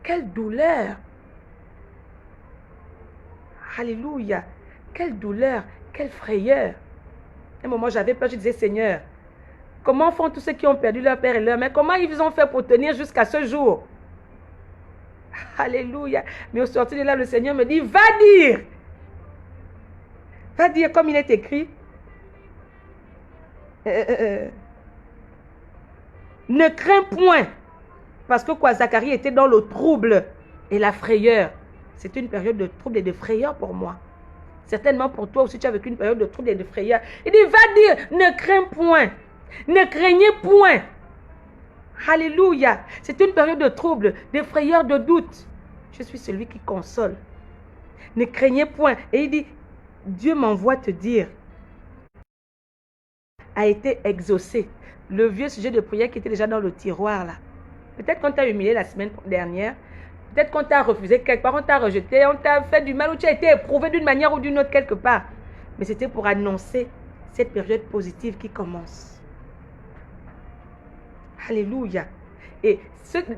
A: Quelle douleur! Alléluia! Quelle douleur! Quelle frayeur! À un moment, j'avais peur, je disais, Seigneur, comment font tous ceux qui ont perdu leur père et leur mère? Comment ils ont fait pour tenir jusqu'à ce jour? Alléluia! Mais au sortir de là, le Seigneur me dit, va dire! Va dire comme il est écrit. Ne crains point. Parce que quoi, Zacharie était dans le trouble et la frayeur. C'était une période de trouble et de frayeur pour moi. Certainement pour toi aussi, tu as vécu une période de trouble et de frayeur. Il dit, va dire, ne crains point. Ne craignez point. Alléluia. C'est une période de trouble, de frayeur, de doute. Je suis celui qui console. Ne craignez point. Et il dit, Dieu m'envoie te dire, a été exaucé. Le vieux sujet de prière qui était déjà dans le tiroir là. Peut-être qu'on t'a humilié la semaine dernière. Peut-être qu'on t'a refusé quelque part, on t'a rejeté, on t'a fait du mal ou tu as été éprouvé d'une manière ou d'une autre quelque part. Mais c'était pour annoncer cette période positive qui commence. Alléluia. Et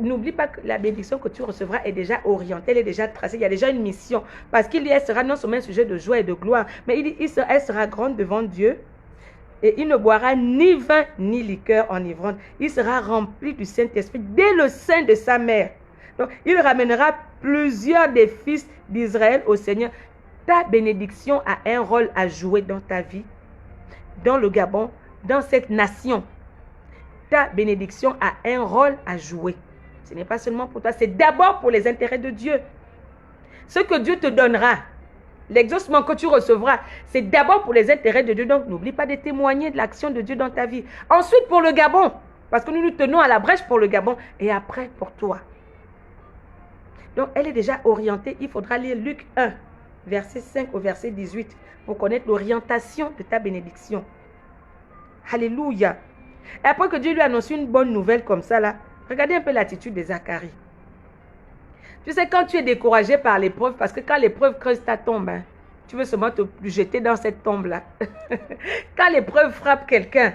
A: n'oublie pas que la bénédiction que tu recevras est déjà orientée, elle est déjà tracée, il y a déjà une mission. Parce qu'il sera non seulement un sujet de joie et de gloire, mais il dit, elle sera grande devant Dieu. Et il ne boira ni vin ni liqueur enivrante. Il sera rempli du Saint-Esprit dès le sein de sa mère. Donc, il ramènera plusieurs des fils d'Israël au Seigneur. Ta bénédiction a un rôle à jouer dans ta vie, dans le Gabon, dans cette nation. Ta bénédiction a un rôle à jouer. Ce n'est pas seulement pour toi, c'est d'abord pour les intérêts de Dieu. Ce que Dieu te donnera, L'exaucement que tu recevras, c'est d'abord pour les intérêts de Dieu. Donc, n'oublie pas de témoigner de l'action de Dieu dans ta vie. Ensuite, pour le Gabon, parce que nous nous tenons à la brèche pour le Gabon. Et après, pour toi. Donc, elle est déjà orientée. Il faudra lire Luc 1, verset 5 au verset 18, pour connaître l'orientation de ta bénédiction. Alléluia. Et après que Dieu lui annonce une bonne nouvelle comme ça, là, regardez un peu l'attitude de Zacharie. Tu sais, quand tu es découragé par l'épreuve, parce que quand l'épreuve creuse ta tombe, hein, tu veux seulement te jeter dans cette tombe-là. Quand l'épreuve frappe quelqu'un,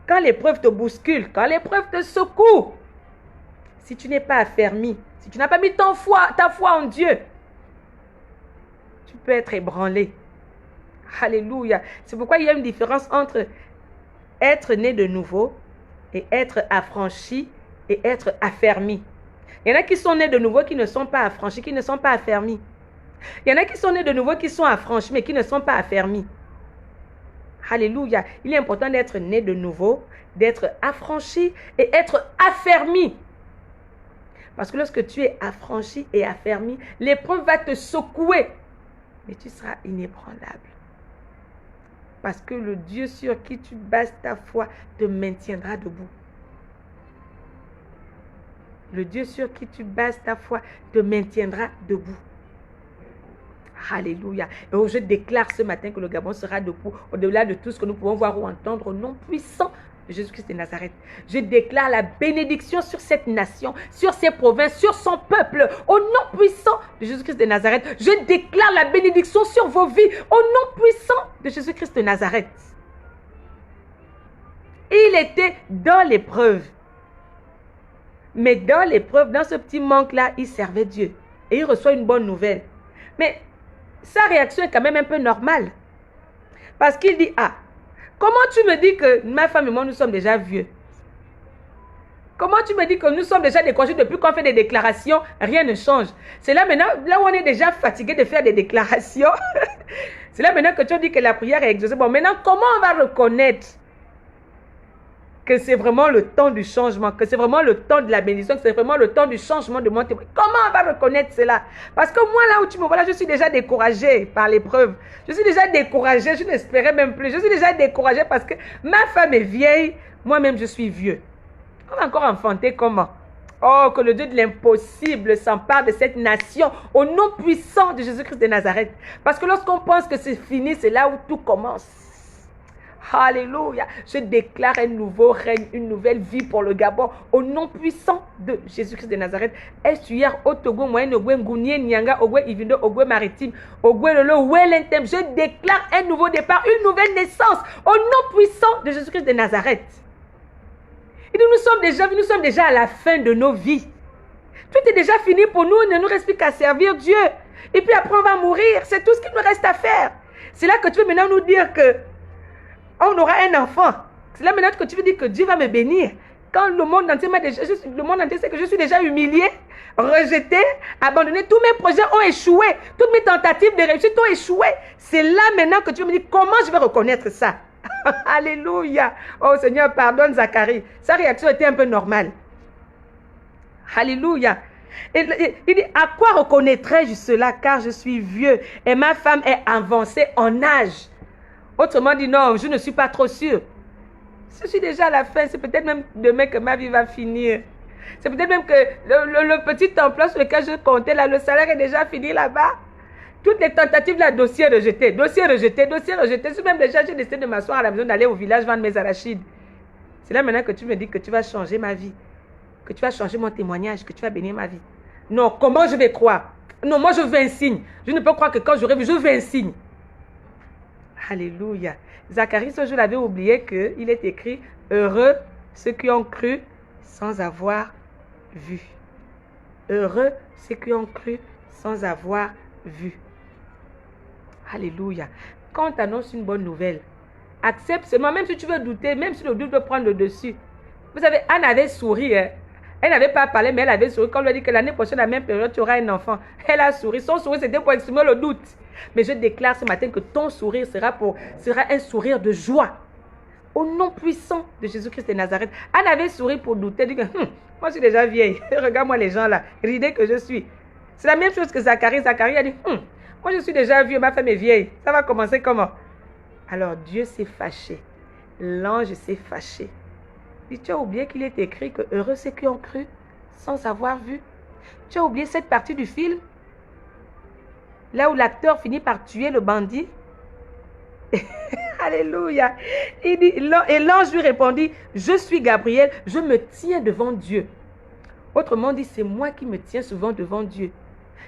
A: quand l'épreuve te bouscule, quand l'épreuve te secoue, si tu n'es pas affermi, si tu n'as pas mis ta foi en Dieu, tu peux être ébranlé. Alléluia. C'est pourquoi il y a une différence entre être né de nouveau et être affranchi et être affermi. Il y en a qui sont nés de nouveau qui ne sont pas affranchis, qui ne sont pas affermis. Il y en a qui sont nés de nouveau qui sont affranchis mais qui ne sont pas affermis. Alléluia. Il est important d'être né de nouveau, d'être affranchi et être affermi. Parce que lorsque tu es affranchi et affermi, l'épreuve va te secouer. Mais tu seras inébranlable. Parce que le Dieu sur qui tu bases ta foi te maintiendra debout. Le Dieu sur qui tu bases ta foi te maintiendra debout. Alléluia. Et je déclare ce matin que le Gabon sera debout au-delà de tout ce que nous pouvons voir ou entendre au nom puissant de Jésus-Christ de Nazareth. Je déclare la bénédiction sur cette nation, sur ses provinces, sur son peuple, au nom puissant de Jésus-Christ de Nazareth. Je déclare la bénédiction sur vos vies, au nom puissant de Jésus-Christ de Nazareth. Il était dans l'épreuve. Mais dans l'épreuve, dans ce petit manque-là, il servait Dieu. Et il reçoit une bonne nouvelle. Mais sa réaction est quand même un peu normale. Parce qu'il dit, ah, comment tu me dis que ma femme et moi, nous sommes déjà vieux? Comment tu me dis que nous sommes déjà découragés depuis qu'on fait des déclarations, rien ne change? C'est là maintenant, là où on est déjà fatigué de faire des déclarations. C'est là maintenant que tu dis que la prière est exaucée. Bon, maintenant, comment on va reconnaître que c'est vraiment le temps du changement, que c'est vraiment le temps de la bénédiction, que c'est vraiment le temps du changement de mon témoin? Comment on va reconnaître cela? Parce que moi, là où tu me vois, là, je suis déjà découragée par l'épreuve. Je suis déjà découragée, je n'espérais même plus. Je suis déjà découragée parce que ma femme est vieille, moi-même je suis vieux. On va encore enfanter comment? Oh, que le Dieu de l'impossible s'empare de cette nation au nom puissant de Jésus-Christ de Nazareth. Parce que lorsqu'on pense que c'est fini, c'est là où tout commence. Alléluia. Je déclare un nouveau règne, une nouvelle vie pour le Gabon au nom puissant de Jésus-Christ de Nazareth. Est-hier au Togo, moyen Ogwe Ngounye, Nyanga, Ogwe Ivindo, Ogwe Maritime, Ogwe Lolo, Welentem. Je déclare un nouveau départ, une nouvelle naissance au nom puissant de Jésus-Christ de Nazareth. Et nous sommes déjà à la fin de nos vies. Tout est déjà fini pour nous, il ne nous reste plus qu'à servir Dieu. Et puis après on va mourir, c'est tout ce qu'il nous reste à faire. C'est là que tu veux maintenant nous dire que on aura un enfant. C'est là maintenant que tu veux dire que Dieu va me bénir. Quand le monde entier m'a déjà, le monde entier sait que je suis déjà humilié, rejeté, abandonné. Tous mes projets ont échoué. Toutes mes tentatives de réussite ont échoué. C'est là maintenant que tu veux me dire comment je vais reconnaître ça. Alléluia. Oh Seigneur, pardonne Zacharie. Sa réaction était un peu normale. Alléluia. Il dit, à quoi reconnaîtrai-je cela car je suis vieux et ma femme est avancée en âge? Autrement dit, non, je ne suis pas trop sûre. Je suis déjà à la fin. C'est peut-être même demain que ma vie va finir. C'est peut-être même que le petit emploi sur lequel je comptais, là, le salaire est déjà fini là-bas. Toutes les tentatives, là, dossier rejeté, dossier rejeté, dossier rejeté. Si même déjà j'ai décidé de m'asseoir à la maison, d'aller au village vendre mes arachides. C'est là maintenant que tu me dis que tu vas changer ma vie. Que tu vas changer mon témoignage, que tu vas bénir ma vie. Non, comment je vais croire? Non, moi je veux un signe. Je ne peux croire que quand j'aurai vu, je veux un signe. Alléluia. Zacharie, ce jour, avait oublié qu'il est écrit « Heureux ceux qui ont cru sans avoir vu. » Heureux ceux qui ont cru sans avoir vu. Alléluia. Quand on t'annonce une bonne nouvelle, accepte seulement, même si tu veux douter, même si le doute veut prendre le dessus. Vous savez, Anne avait souri. Hein. Elle n'avait pas parlé, mais elle avait souri. Quand on lui a dit que l'année prochaine, à la même période, tu auras un enfant. Elle a souri. Son sourire, c'était pour exprimer le doute. Mais je déclare ce matin que ton sourire sera un sourire de joie. Au nom puissant de Jésus-Christ de Nazareth. Anne avait souri pour douter. Elle dit que, moi, je suis déjà vieille. Regarde-moi les gens là. Ridée que je suis. C'est la même chose que Zacharie. Zacharie a dit, moi, Moi, je suis déjà vieux, ma femme est vieille. Ça va commencer comment? Alors, Dieu s'est fâché. L'ange s'est fâché. Et tu as oublié qu'il est écrit que heureux ceux qui ont cru sans avoir vu. Tu as oublié cette partie du film? Là où l'acteur finit par tuer le bandit. Alléluia. Il dit, et l'ange lui répondit, je suis Gabriel, je me tiens devant Dieu. Autrement dit, c'est moi qui me tiens souvent devant Dieu.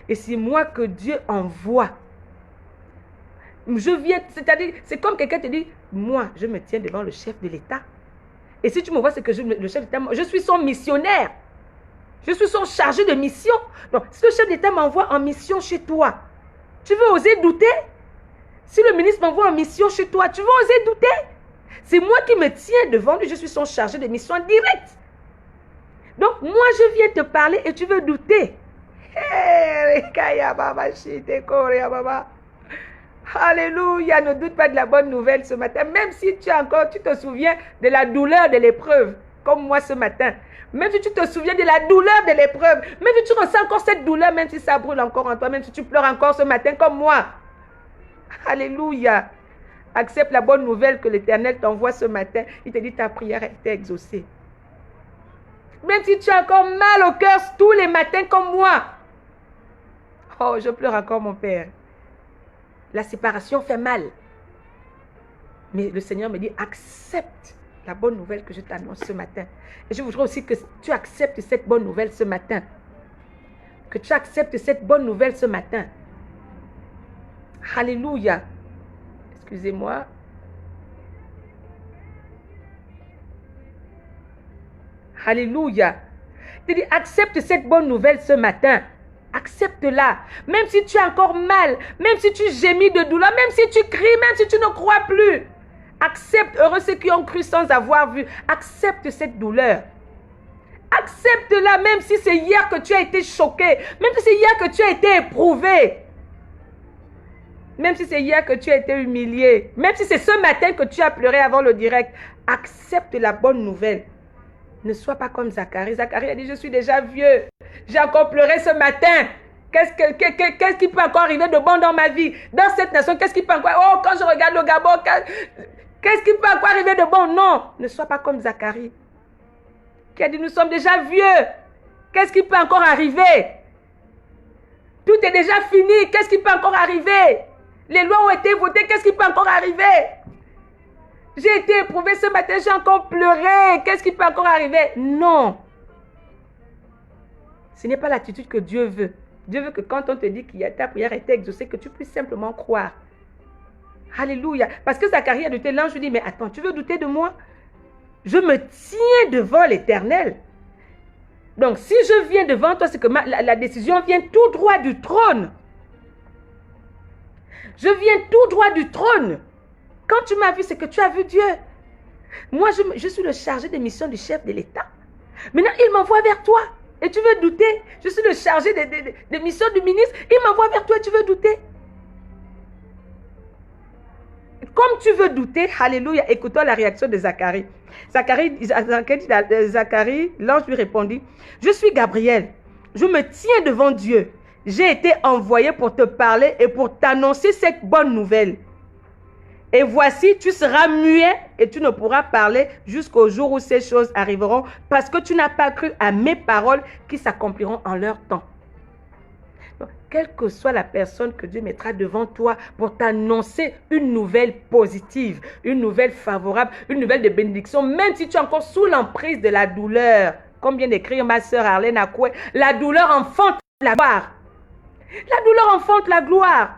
A: Et c'est moi que Dieu envoie. Je viens, c'est-à-dire, c'est comme quelqu'un te dit, moi, je me tiens devant le chef de l'État. Et si tu me vois, c'est que le chef d'État, je suis son missionnaire. Je suis son chargé de mission. Donc, si le chef d'État m'envoie en mission chez toi, tu veux oser douter? Si le ministre m'envoie en mission chez toi, tu veux oser douter? C'est moi qui me tiens devant lui, je suis son chargé de mission direct. Donc, moi, je viens te parler et tu veux douter. Alléluia, ne doute pas de la bonne nouvelle ce matin. Même si tu te souviens de la douleur de l'épreuve, comme moi ce matin. Même si tu te souviens de la douleur de l'épreuve, même si tu ressens encore cette douleur, même si ça brûle encore en toi, même si tu pleures encore ce matin comme moi. Alléluia. Accepte la bonne nouvelle que l'Éternel t'envoie ce matin. Il te dit ta prière a été exaucée. Même si tu as encore mal au cœur tous les matins comme moi. Oh, je pleure encore mon Père. La séparation fait mal. Mais le Seigneur me dit, accepte la bonne nouvelle que je t'annonce ce matin. Et je voudrais aussi que tu acceptes cette bonne nouvelle ce matin. Que tu acceptes cette bonne nouvelle ce matin. Alléluia. Excusez-moi. Alléluia. Je dis, accepte cette bonne nouvelle ce matin. Accepte-la. Même si tu as encore mal, même si tu gémis de douleur, même si tu cries, même si tu ne crois plus. Accepte, heureux ceux qui ont cru sans avoir vu. Accepte cette douleur. Accepte-la même si c'est hier que tu as été choqué. Même si c'est hier que tu as été éprouvé. Même si c'est hier que tu as été humilié. Même si c'est ce matin que tu as pleuré avant le direct. Accepte la bonne nouvelle. Ne sois pas comme Zacharie. Zacharie a dit, je suis déjà vieux. J'ai encore pleuré ce matin. Qu'est-ce qui peut encore arriver de bon dans ma vie? Dans cette nation, qu'est-ce qui peut encore... Oh, quand je regarde le Gabon, qu'est-ce qui peut encore arriver de bon? Non, ne sois pas comme Zacharie. Qui a dit, nous sommes déjà vieux. Qu'est-ce qui peut encore arriver? Tout est déjà fini. Qu'est-ce qui peut encore arriver? Les lois ont été votées. Qu'est-ce qui peut encore arriver? J'ai été éprouvé ce matin. J'ai encore pleuré. Qu'est-ce qui peut encore arriver? Non. Ce n'est pas l'attitude que Dieu veut. Dieu veut que quand on te dit que ta prière a été exaucée, que tu puisses simplement croire. Alléluia. Parce que Zacharie a douté. L'ange lui dit, mais attends, tu veux douter de moi? Je me tiens devant l'Éternel. Donc, si je viens devant toi, c'est que la décision vient tout droit du trône. Je viens tout droit du trône. Quand tu m'as vu, c'est que tu as vu Dieu. Moi, je suis le chargé de mission du chef de l'État. Maintenant, il m'envoie vers toi. Et tu veux douter? Je suis le chargé de mission du ministre. Il m'envoie vers toi et tu veux douter? Comme tu veux douter, alléluia, écoutons la réaction de Zacharie. Zacharie, l'ange lui répondit, je suis Gabriel, je me tiens devant Dieu. J'ai été envoyé pour te parler et pour t'annoncer cette bonne nouvelle. Et voici, tu seras muet et tu ne pourras parler jusqu'au jour où ces choses arriveront parce que tu n'as pas cru à mes paroles qui s'accompliront en leur temps. Donc, quelle que soit la personne que Dieu mettra devant toi pour t'annoncer une nouvelle positive, une nouvelle favorable, une nouvelle de bénédiction, même si tu es encore sous l'emprise de la douleur, comme vient d'écrire ma sœur Arlène Akoué, la douleur enfante la gloire. La douleur enfante la gloire.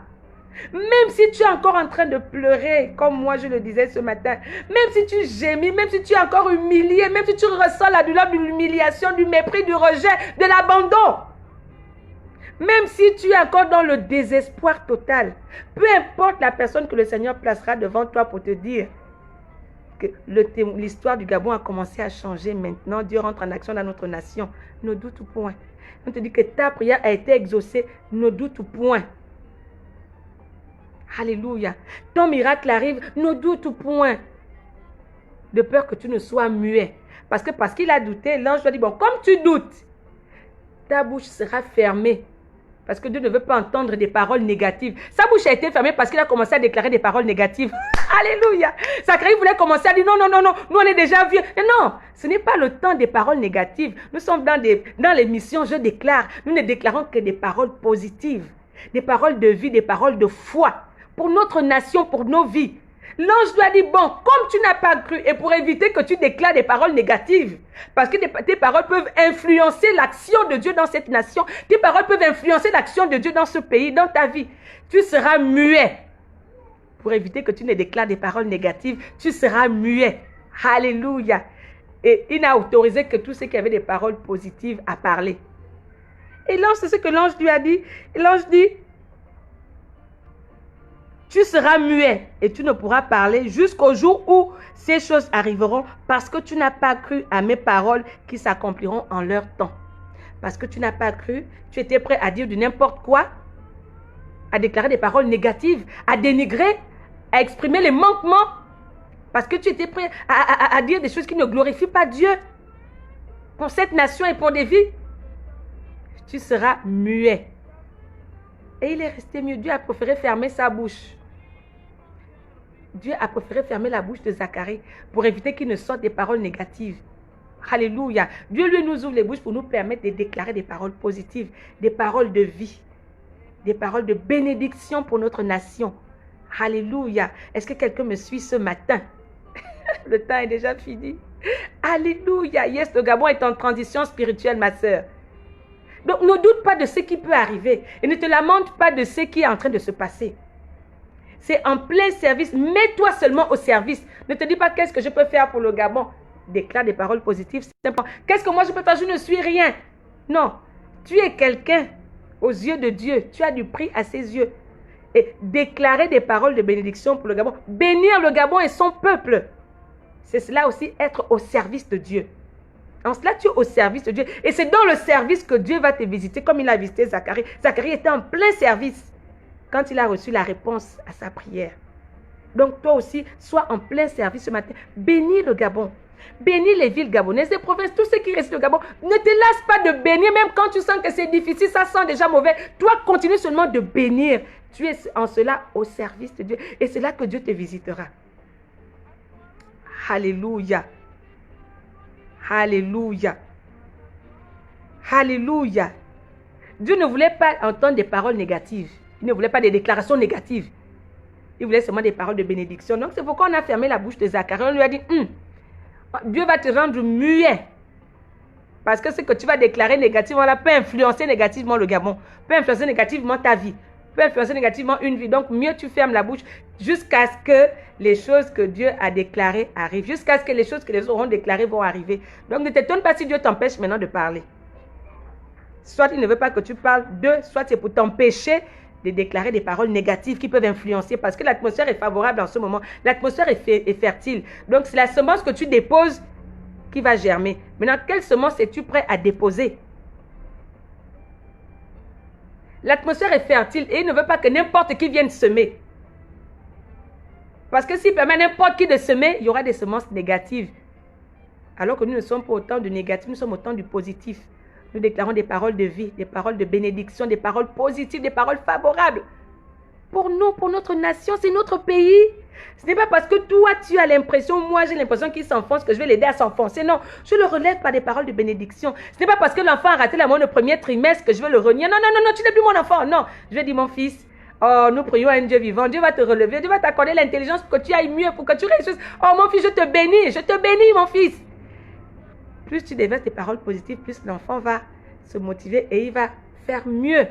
A: Même si tu es encore en train de pleurer, comme moi je le disais ce matin, même si tu gémis, même si tu es encore humilié, même si tu ressens la douleur de l'humiliation, du mépris, du rejet, de l'abandon, même si tu es encore dans le désespoir total, peu importe la personne que le Seigneur placera devant toi pour te dire que l'histoire du Gabon a commencé à changer maintenant, Dieu rentre en action dans notre nation, ne doute point. On te dit que ta prière a été exaucée, ne doute point. Alléluia. Ton miracle arrive, ne doute point. De peur que tu ne sois muet. Parce qu'il a douté, l'ange lui a dit, bon, comme tu doutes, ta bouche sera fermée. Parce que Dieu ne veut pas entendre des paroles négatives. Sa bouche a été fermée parce qu'il a commencé à déclarer des paroles négatives. Alléluia. Zacharie voulait commencer à dire non, non, non, non, nous on est déjà vieux. Et non, ce n'est pas le temps des paroles négatives. Nous sommes dans l'émission Je déclare. Nous ne déclarons que des paroles positives. Des paroles de vie, des paroles de foi. Pour notre nation, pour nos vies. L'ange lui a dit, bon, comme tu n'as pas cru, et pour éviter que tu déclares des paroles négatives, parce que tes paroles peuvent influencer l'action de Dieu dans cette nation, tes paroles peuvent influencer l'action de Dieu dans ce pays, dans ta vie, tu seras muet. Pour éviter que tu ne déclares des paroles négatives, tu seras muet. Alléluia. Et il n'a autorisé que tous ceux qui avaient des paroles positives à parler. Et l'ange, c'est ce que l'ange lui a dit. L'ange dit, tu seras muet et tu ne pourras parler jusqu'au jour où ces choses arriveront parce que tu n'as pas cru à mes paroles qui s'accompliront en leur temps. Parce que tu n'as pas cru, tu étais prêt à dire du n'importe quoi, à déclarer des paroles négatives, à dénigrer, à exprimer les manquements. Parce que tu étais prêt à dire des choses qui ne glorifient pas Dieu pour cette nation et pour des vies. Tu seras muet. Et il est resté muet. Dieu a préféré fermer sa bouche. Dieu a préféré fermer la bouche de Zacharie pour éviter qu'il ne sorte des paroles négatives. Alléluia. Dieu lui nous ouvre les bouches pour nous permettre de déclarer des paroles positives, des paroles de vie, des paroles de bénédiction pour notre nation. Alléluia. Est-ce que quelqu'un me suit ce matin? Le temps est déjà fini. Alléluia. Yes, le Gabon est en transition spirituelle, ma sœur. Donc, ne doute pas de ce qui peut arriver et ne te lamente pas de ce qui est en train de se passer. C'est en plein service. Mets-toi seulement au service. Ne te dis pas qu'est-ce que je peux faire pour le Gabon. Déclare des paroles positives. Simplement. Qu'est-ce que moi je peux faire? Je ne suis rien. Non. Tu es quelqu'un aux yeux de Dieu. Tu as du prix à ses yeux. Et déclarer des paroles de bénédiction pour le Gabon. Bénir le Gabon et son peuple. C'est cela aussi, être au service de Dieu. En cela, tu es au service de Dieu. Et c'est dans le service que Dieu va te visiter, comme il a visité Zacharie. Zacharie était en plein service quand il a reçu la réponse à sa prière. Donc, toi aussi, sois en plein service ce matin. Bénis le Gabon. Bénis les villes gabonaises, les provinces, tous ceux qui restent au Gabon. Ne te lasse pas de bénir, même quand tu sens que c'est difficile, ça sent déjà mauvais. Toi, continue seulement de bénir. Tu es en cela au service de Dieu. Et c'est là que Dieu te visitera. Alléluia. Alléluia. Alléluia. Dieu ne voulait pas entendre des paroles négatives. Il ne voulait pas des déclarations négatives. Il voulait seulement des paroles de bénédiction. Donc c'est pourquoi on a fermé la bouche de Zacharie. On lui a dit, Dieu va te rendre muet. Parce que ce que tu vas déclarer négativement là peut influencer négativement le Gabon. Peut influencer négativement ta vie. Peut influencer négativement une vie. Donc mieux tu fermes la bouche jusqu'à ce que les choses que Dieu a déclarées arrivent. Jusqu'à ce que les choses que les autres auront déclarées vont arriver. Donc ne t'étonne pas si Dieu t'empêche maintenant de parler. Soit il ne veut pas que tu parles soit c'est pour t'empêcher de déclarer des paroles négatives qui peuvent influencer parce que l'atmosphère est favorable en ce moment. L'atmosphère est fertile. Donc c'est la semence que tu déposes qui va germer. Maintenant, quelle semence es-tu prêt à déposer? L'atmosphère est fertile et il ne veut pas que n'importe qui vienne semer. Parce que s'il permet à n'importe qui de semer, il y aura des semences négatives. Alors que nous ne sommes pas au temps du négatif, nous sommes au temps du positif. Nous déclarons des paroles de vie, des paroles de bénédiction, des paroles positives, des paroles favorables. Pour nous, pour notre nation, c'est notre pays. Ce n'est pas parce que toi, tu as l'impression, moi j'ai l'impression qu'il s'enfonce, que je vais l'aider à s'enfoncer. Non, je le relève par des paroles de bénédiction. Ce n'est pas parce que l'enfant a raté la moyenne au premier trimestre que je vais le renier. Non, non, non, non, tu n'es plus mon enfant. Non, je vais dire mon fils, oh, nous prions à un Dieu vivant. Dieu va te relever, Dieu va t'accorder l'intelligence pour que tu ailles mieux, pour que tu réussisses. Oh mon fils, je te bénis mon fils. Plus tu déverses tes paroles positives, plus l'enfant va se motiver et il va faire mieux.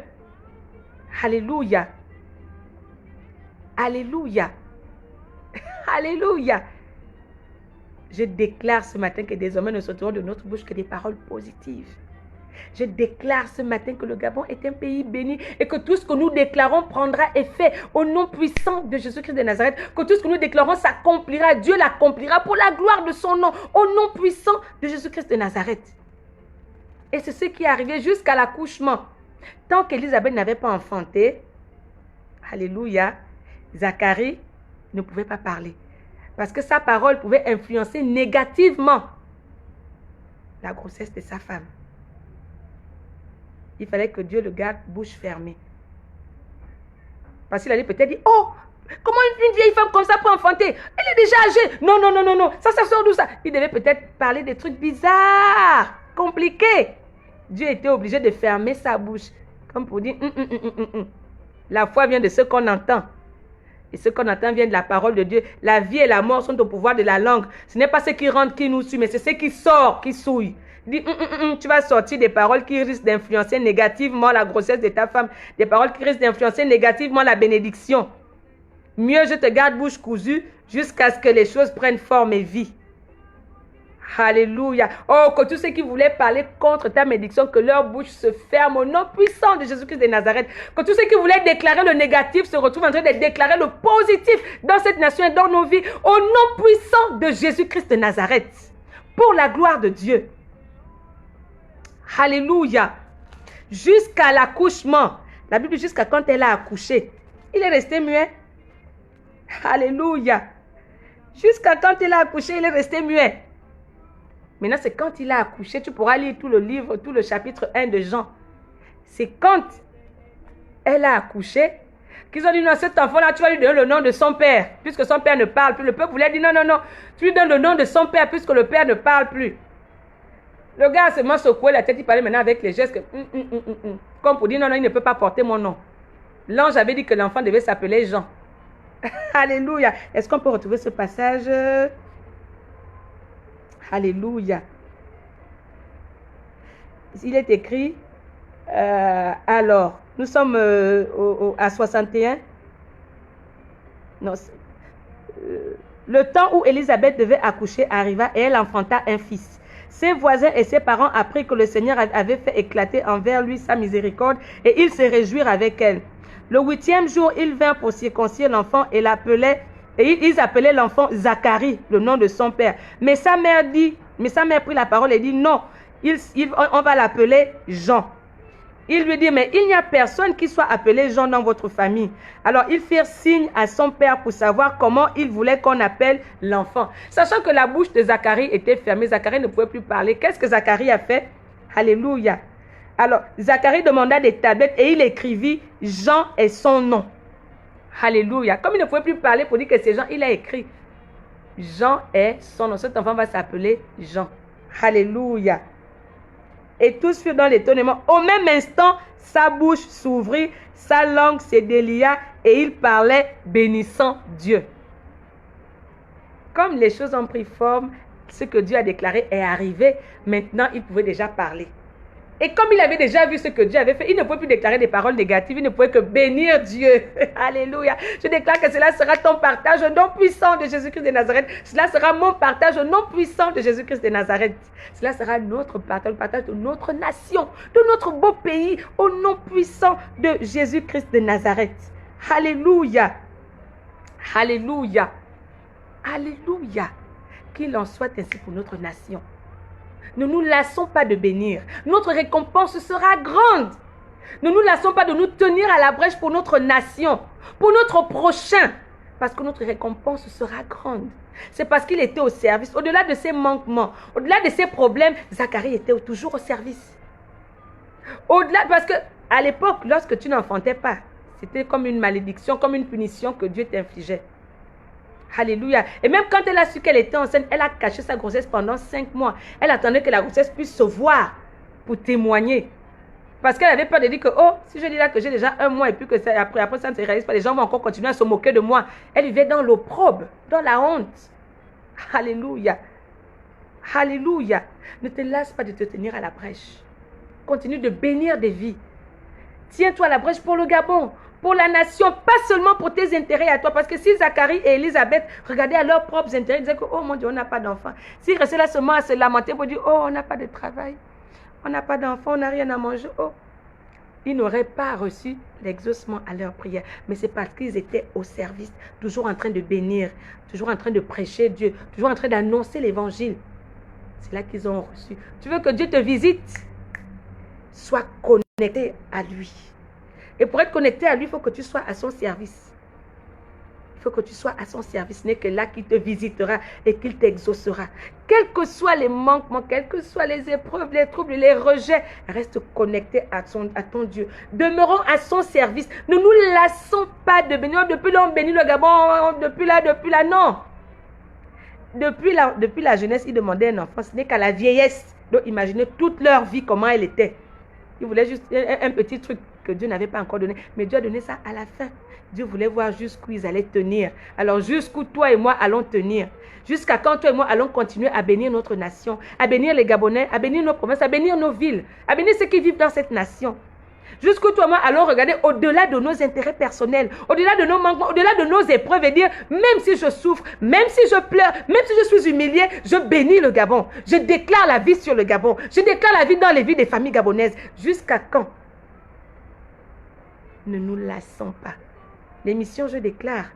A: Alléluia. Alléluia. Alléluia. Je déclare ce matin que désormais ne sortiront de notre bouche que des paroles positives. Je déclare ce matin que le Gabon est un pays béni et que tout ce que nous déclarons prendra effet au nom puissant de Jésus-Christ de Nazareth. Que tout ce que nous déclarons s'accomplira. Dieu l'accomplira pour la gloire de son nom. Au nom puissant de Jésus-Christ de Nazareth. Et c'est ce qui est arrivé jusqu'à l'accouchement. Tant qu'Élisabeth n'avait pas enfanté, alléluia, Zacharie ne pouvait pas parler. Parce que sa parole pouvait influencer négativement la grossesse de sa femme. il fallait que Dieu le garde bouche fermée. Parce qu'il allait peut-être dire, oh, comment une vieille femme comme ça peut enfanter? Elle est déjà âgée. Non, non, non, non, non. Ça sort d'où ça? Il devait peut-être parler des trucs bizarres, compliqués. Dieu était obligé de fermer sa bouche. Comme pour dire, La foi vient de ce qu'on entend. Et ce qu'on entend vient de la parole de Dieu. La vie et la mort sont au pouvoir de la langue. Ce n'est pas ce qui rentre qui nous suit, mais c'est ce qui sort, qui souille. Il dit, tu vas sortir des paroles qui risquent d'influencer négativement la grossesse de ta femme. Des paroles qui risquent d'influencer négativement la bénédiction. Mieux je te garde bouche cousue jusqu'à ce que les choses prennent forme et vie. Alléluia. Oh, que tous ceux qui voulaient parler contre ta bénédiction, que leur bouche se ferme au nom puissant de Jésus-Christ de Nazareth. Que tous ceux qui voulaient déclarer le négatif se retrouvent en train de déclarer le positif dans cette nation et dans nos vies. Au nom puissant de Jésus-Christ de Nazareth. Pour la gloire de Dieu. Alléluia. Jusqu'à l'accouchement. La Bible dit jusqu'à quand elle a accouché. Il est resté muet. Alléluia. Jusqu'à quand il a accouché, il est resté muet. Maintenant, c'est quand il a accouché, tu pourras lire tout le livre, tout le chapitre 1 de Jean. C'est quand elle a accouché qu'ils ont dit, non, cet enfant-là, tu vas lui donner le nom de son père, puisque son père ne parle plus. Le peuple voulait dire, non, non, non, tu lui donnes le nom de son père, puisque le père ne parle plus. Le gars a seulement secoué la tête, il parlait maintenant avec les gestes, comme pour dire, non, non, il ne peut pas porter mon nom. L'ange avait dit que l'enfant devait s'appeler Jean. Alléluia. Est-ce qu'on peut retrouver ce passage? Alléluia. Il est écrit, alors, nous sommes à 61. Non, le temps où Élisabeth devait accoucher arriva et elle enfanta un fils. Ses voisins et ses parents apprirent que le Seigneur avait fait éclater envers lui sa miséricorde et ils se réjouirent avec elle. Le 8e jour, ils vinrent pour circoncire l'enfant et l'appelaient. Et ils appelaient l'enfant Zacharie, le nom de son père. Mais sa mère prit la parole et dit, non, on va l'appeler Jean. Il lui dit, mais il n'y a personne qui soit appelé Jean dans votre famille. Alors, ils firent signe à son père pour savoir comment il voulait qu'on appelle l'enfant. Sachant que la bouche de Zacharie était fermée, Zacharie ne pouvait plus parler. Qu'est-ce que Zacharie a fait? Alléluia. Alors, Zacharie demanda des tablettes et il écrivit, Jean est son nom. Alléluia. Comme il ne pouvait plus parler pour dire que c'est Jean, il a écrit Jean est son nom. Cet enfant va s'appeler Jean. Alléluia. Et tous furent dans l'étonnement. Au même instant, sa bouche s'ouvrit, sa langue se délia et il parlait bénissant Dieu. Comme les choses ont pris forme, ce que Dieu a déclaré est arrivé. Maintenant, il pouvait déjà parler. Et comme il avait déjà vu ce que Dieu avait fait, il ne pouvait plus déclarer des paroles négatives, il ne pouvait que bénir Dieu. Alléluia. Je déclare que cela sera ton partage au nom puissant de Jésus-Christ de Nazareth. Cela sera mon partage au nom puissant de Jésus-Christ de Nazareth. Cela sera notre partage, le partage de notre nation, de notre beau pays, au nom puissant de Jésus-Christ de Nazareth. Alléluia. Alléluia. Alléluia. Qu'il en soit ainsi pour notre nation. Ne nous lassons pas de bénir. Notre récompense sera grande. Ne nous lassons pas de nous tenir à la brèche pour notre nation, pour notre prochain, parce que notre récompense sera grande. C'est parce qu'il était au service. Au-delà de ses manquements, au-delà de ses problèmes, Zacharie était toujours au service. Au-delà, parce que à l'époque, lorsque tu n'enfantais pas, c'était comme une malédiction, comme une punition que Dieu t'infligeait. Alléluia. Et même quand elle a su qu'elle était enceinte, elle a caché sa grossesse pendant 5 mois. Elle attendait que la grossesse puisse se voir pour témoigner. Parce qu'elle avait peur de dire que, oh, si je dis là que j'ai déjà 1 mois et puis que après ça ne se réalise pas, les gens vont encore continuer à se moquer de moi. Elle vivait dans l'opprobre, dans la honte. Alléluia. Alléluia. Ne te lasse pas de te tenir à la brèche. Continue de bénir des vies. Tiens-toi à la brèche pour le Gabon, pour la nation, pas seulement pour tes intérêts à toi. Parce que si Zacharie et Élisabeth regardaient à leurs propres intérêts, ils disaient que, oh mon Dieu, on n'a pas d'enfant. S'ils restaient là seulement à se lamenter pour dire, oh, on n'a pas de travail, on n'a pas d'enfant, on n'a rien à manger, oh, ils n'auraient pas reçu l'exaucement à leur prière. Mais c'est parce qu'ils étaient au service, toujours en train de bénir, toujours en train de prêcher Dieu, toujours en train d'annoncer l'évangile. C'est là qu'ils ont reçu. Tu veux que Dieu te visite? Sois connecté à lui. Et pour être connecté à lui, il faut que tu sois à son service. Il veut que tu sois à son service. Ce n'est que là qu'il te visitera et qu'il t'exaucera. Quels que soient les manquements, quelles que soient les épreuves, les troubles, les rejets, reste connecté à ton Dieu. Demeurons à son service. Ne nous lassons pas de bénir. Depuis là, on bénit le Gabon. Depuis là, non. Depuis la jeunesse, ils demandaient un enfant. Ce n'est qu'à la vieillesse. Donc, imaginez toute leur vie, comment elle était. Ils voulaient juste un petit truc que Dieu n'avait pas encore donné. Mais Dieu a donné ça à la fin. Dieu voulait voir jusqu'où ils allaient tenir. Alors, jusqu'où toi et moi allons tenir. Jusqu'à quand toi et moi allons continuer à bénir notre nation, à bénir les Gabonais, à bénir nos provinces, à bénir nos villes, à bénir ceux qui vivent dans cette nation. Jusqu'où toi et moi allons regarder au-delà de nos intérêts personnels, au-delà de nos manquements, au-delà de nos épreuves et dire, même si je souffre, même si je pleure, même si je suis humilié, je bénis le Gabon. Je déclare la vie sur le Gabon. Je déclare la vie dans les vies des familles gabonaises. Jusqu'à quand? Ne nous lassons pas. L'émission Je déclare,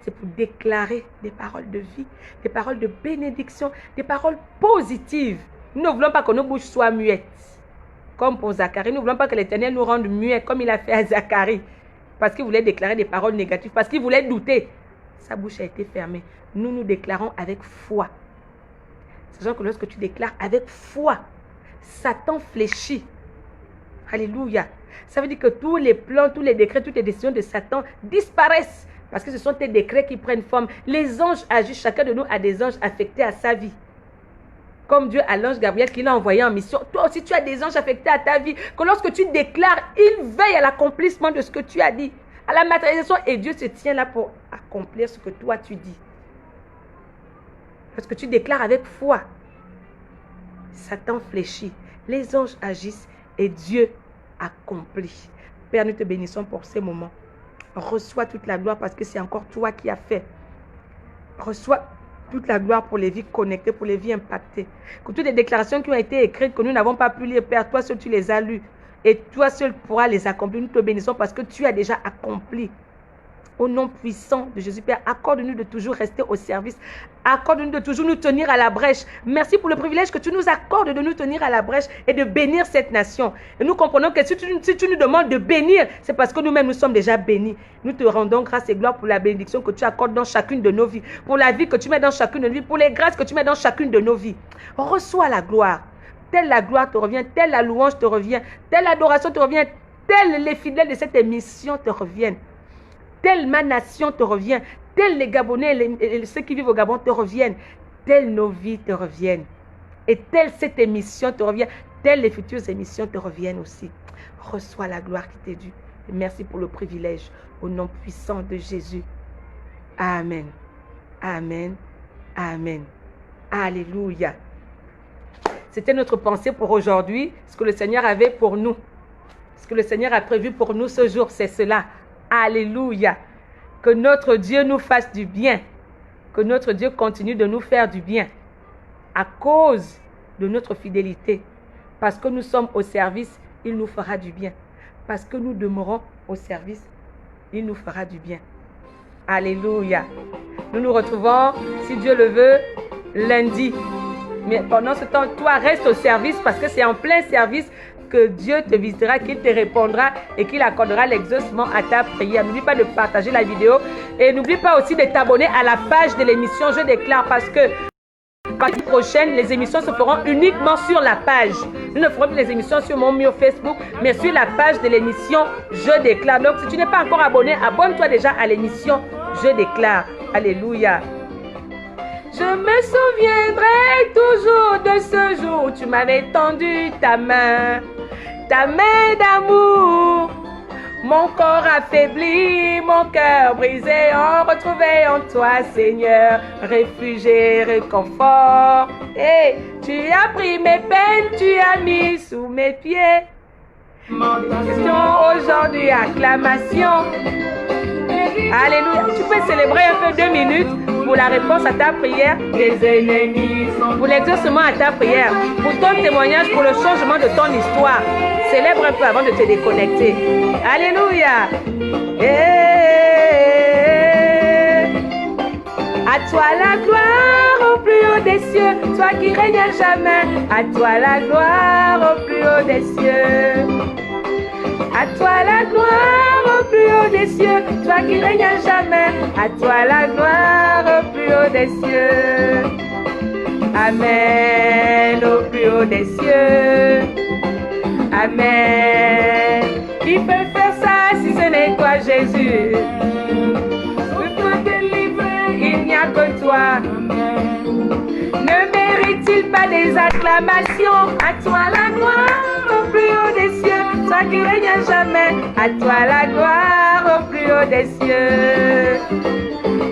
A: c'est pour déclarer des paroles de vie, des paroles de bénédiction, des paroles positives. Nous ne voulons pas que nos bouches soient muettes. Comme pour Zacharie, nous ne voulons pas que l'Éternel nous rende muets comme il a fait à Zacharie. Parce qu'il voulait déclarer des paroles négatives, parce qu'il voulait douter. Sa bouche a été fermée. Nous déclarons avec foi. Sachant que lorsque tu déclares avec foi, Satan fléchit. Alléluia. Ça veut dire que tous les plans, tous les décrets, toutes les décisions de Satan disparaissent. Parce que ce sont tes décrets qui prennent forme. Les anges agissent. Chacun de nous a des anges affectés à sa vie. Comme Dieu à l'ange Gabriel qui l'a envoyé en mission. Toi aussi, tu as des anges affectés à ta vie. Que lorsque tu déclares, ils veillent à l'accomplissement de ce que tu as dit. À la matérialisation. Et Dieu se tient là pour accomplir ce que toi tu dis. Parce que tu déclares avec foi. Satan fléchit. Les anges agissent et Dieu accomplit. Père, nous te bénissons pour ces moments. Reçois toute la gloire parce que c'est encore toi qui as fait. Reçois toute la gloire pour les vies connectées, pour les vies impactées. Que toutes les déclarations qui ont été écrites, que nous n'avons pas pu lire, Père, toi seul tu les as lues. Et toi seul pourras les accomplir. Nous te bénissons parce que tu as déjà accompli. Au nom puissant de Jésus, Père, accorde-nous de toujours rester au service. Accorde-nous de toujours nous tenir à la brèche. Merci pour le privilège que tu nous accordes de nous tenir à la brèche et de bénir cette nation. Et nous comprenons que si tu nous demandes de bénir, c'est parce que nous-mêmes nous sommes déjà bénis. Nous te rendons grâce et gloire pour la bénédiction que tu accordes dans chacune de nos vies. Pour la vie que tu mets dans chacune de nos vies. Pour les grâces que tu mets dans chacune de nos vies. Reçois la gloire. Telle la gloire te revient. Telle la louange te revient. Telle l'adoration te revient. Telle les fidèles de cette émission te reviennent. Telle ma nation te revient, telle les Gabonais et ceux qui vivent au Gabon te reviennent, telle nos vies te reviennent, et telle cette émission te revient, telle les futures émissions te reviennent aussi. Reçois la gloire qui t'est due. Merci pour le privilège, au nom puissant de Jésus. Amen. Amen. Amen. Alléluia. C'était notre pensée pour aujourd'hui, ce que le Seigneur avait pour nous. Ce que le Seigneur a prévu pour nous ce jour, c'est cela. Alléluia. Que notre Dieu nous fasse du bien. Que notre Dieu continue de nous faire du bien. À cause de notre fidélité. Parce que nous sommes au service, il nous fera du bien. Parce que nous demeurons au service, il nous fera du bien. Alléluia. Nous nous retrouvons, si Dieu le veut, lundi. Mais pendant ce temps, toi, reste au service parce que c'est en plein service que Dieu te visitera, qu'il te répondra et qu'il accordera l'exaucement à ta prière. N'oublie pas de partager la vidéo et n'oublie pas aussi de t'abonner à la page de l'émission Je déclare parce que la partie prochaine, les émissions se feront uniquement sur la page. Nous ne ferons plus les émissions sur mon mur Facebook, mais sur la page de l'émission Je déclare. Donc, si tu n'es pas encore abonné, abonne-toi déjà à l'émission Je déclare. Alléluia. Je me souviendrai toujours de ce jour où tu m'avais tendu ta main d'amour. Mon corps affaibli, mon cœur brisé, on retrouvait en toi, Seigneur, refuge et réconfort. Et tu as pris mes peines, tu as mis sous mes pieds. Question aujourd'hui, acclamation. Alléluia. Tu peux célébrer un peu 2 minutes pour la réponse à ta prière. Les ennemis sont pour l'exaucement à ta prière, pour ton témoignage, pour le changement de ton histoire. Célèbre un peu avant de te déconnecter. Alléluia. À toi la gloire au plus haut des cieux, toi qui règnes à jamais. À toi la gloire au plus haut des cieux. À toi la gloire au plus haut des cieux, toi qui règnes à jamais, à toi la gloire au plus haut des cieux. Amen, au plus haut des cieux. Amen. Qui peut faire ça si ce n'est toi, Jésus? Pour te délivrer, il n'y a que toi. Ne mérite-t-il pas des acclamations? À toi la gloire au plus haut des cieux, toi qui règnes à jamais. À toi la gloire au plus haut des cieux.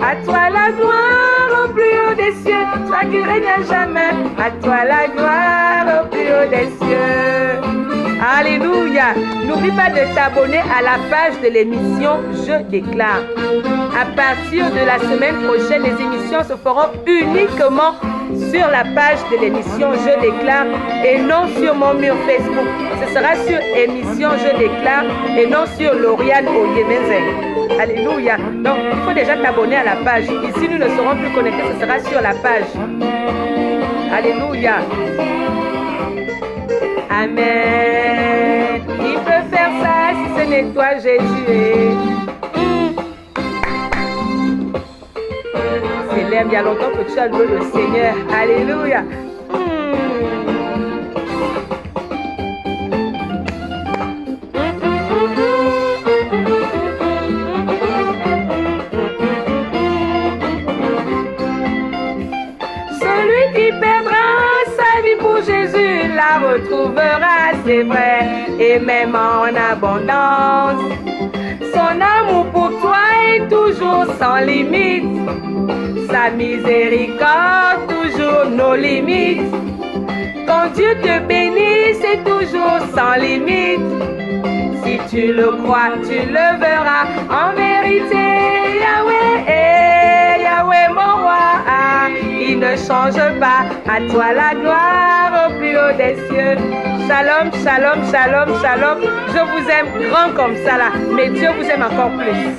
A: À toi la gloire au plus haut des cieux, toi qui règnes à jamais. À toi la gloire au plus haut des cieux. Alléluia. N'oublie pas de t'abonner à la page de l'émission Je déclare. À partir de la semaine prochaine, les émissions se feront uniquement sur la page de l'émission Je déclare et non sur mon mur Facebook. Ce sera sur émission Je déclare et non sur Lauriane Oyemenzeng. Alléluia. Donc, il faut déjà t'abonner à la page. Ici, nous ne serons plus connectés, ce sera sur la page. Alléluia. Amen. Qui peut faire ça si ce n'est toi, Jésus? Célèbre, il y a longtemps que tu as loué le Seigneur. Alléluia. Celui qui perdra sa vie pour Jésus la retrouvera, c'est vrai, et même en abondance. Son amour pour toi est toujours sans limite. Sa miséricorde, toujours nos limites. Quand Dieu te bénit, c'est toujours sans limite. Si tu le crois, tu le verras. En vérité, Yahweh, Yahweh mon roi, il ne change pas. À toi la gloire au plus haut des cieux. Shalom, shalom, shalom, shalom. Je vous aime grand comme ça là, mais Dieu vous aime encore plus.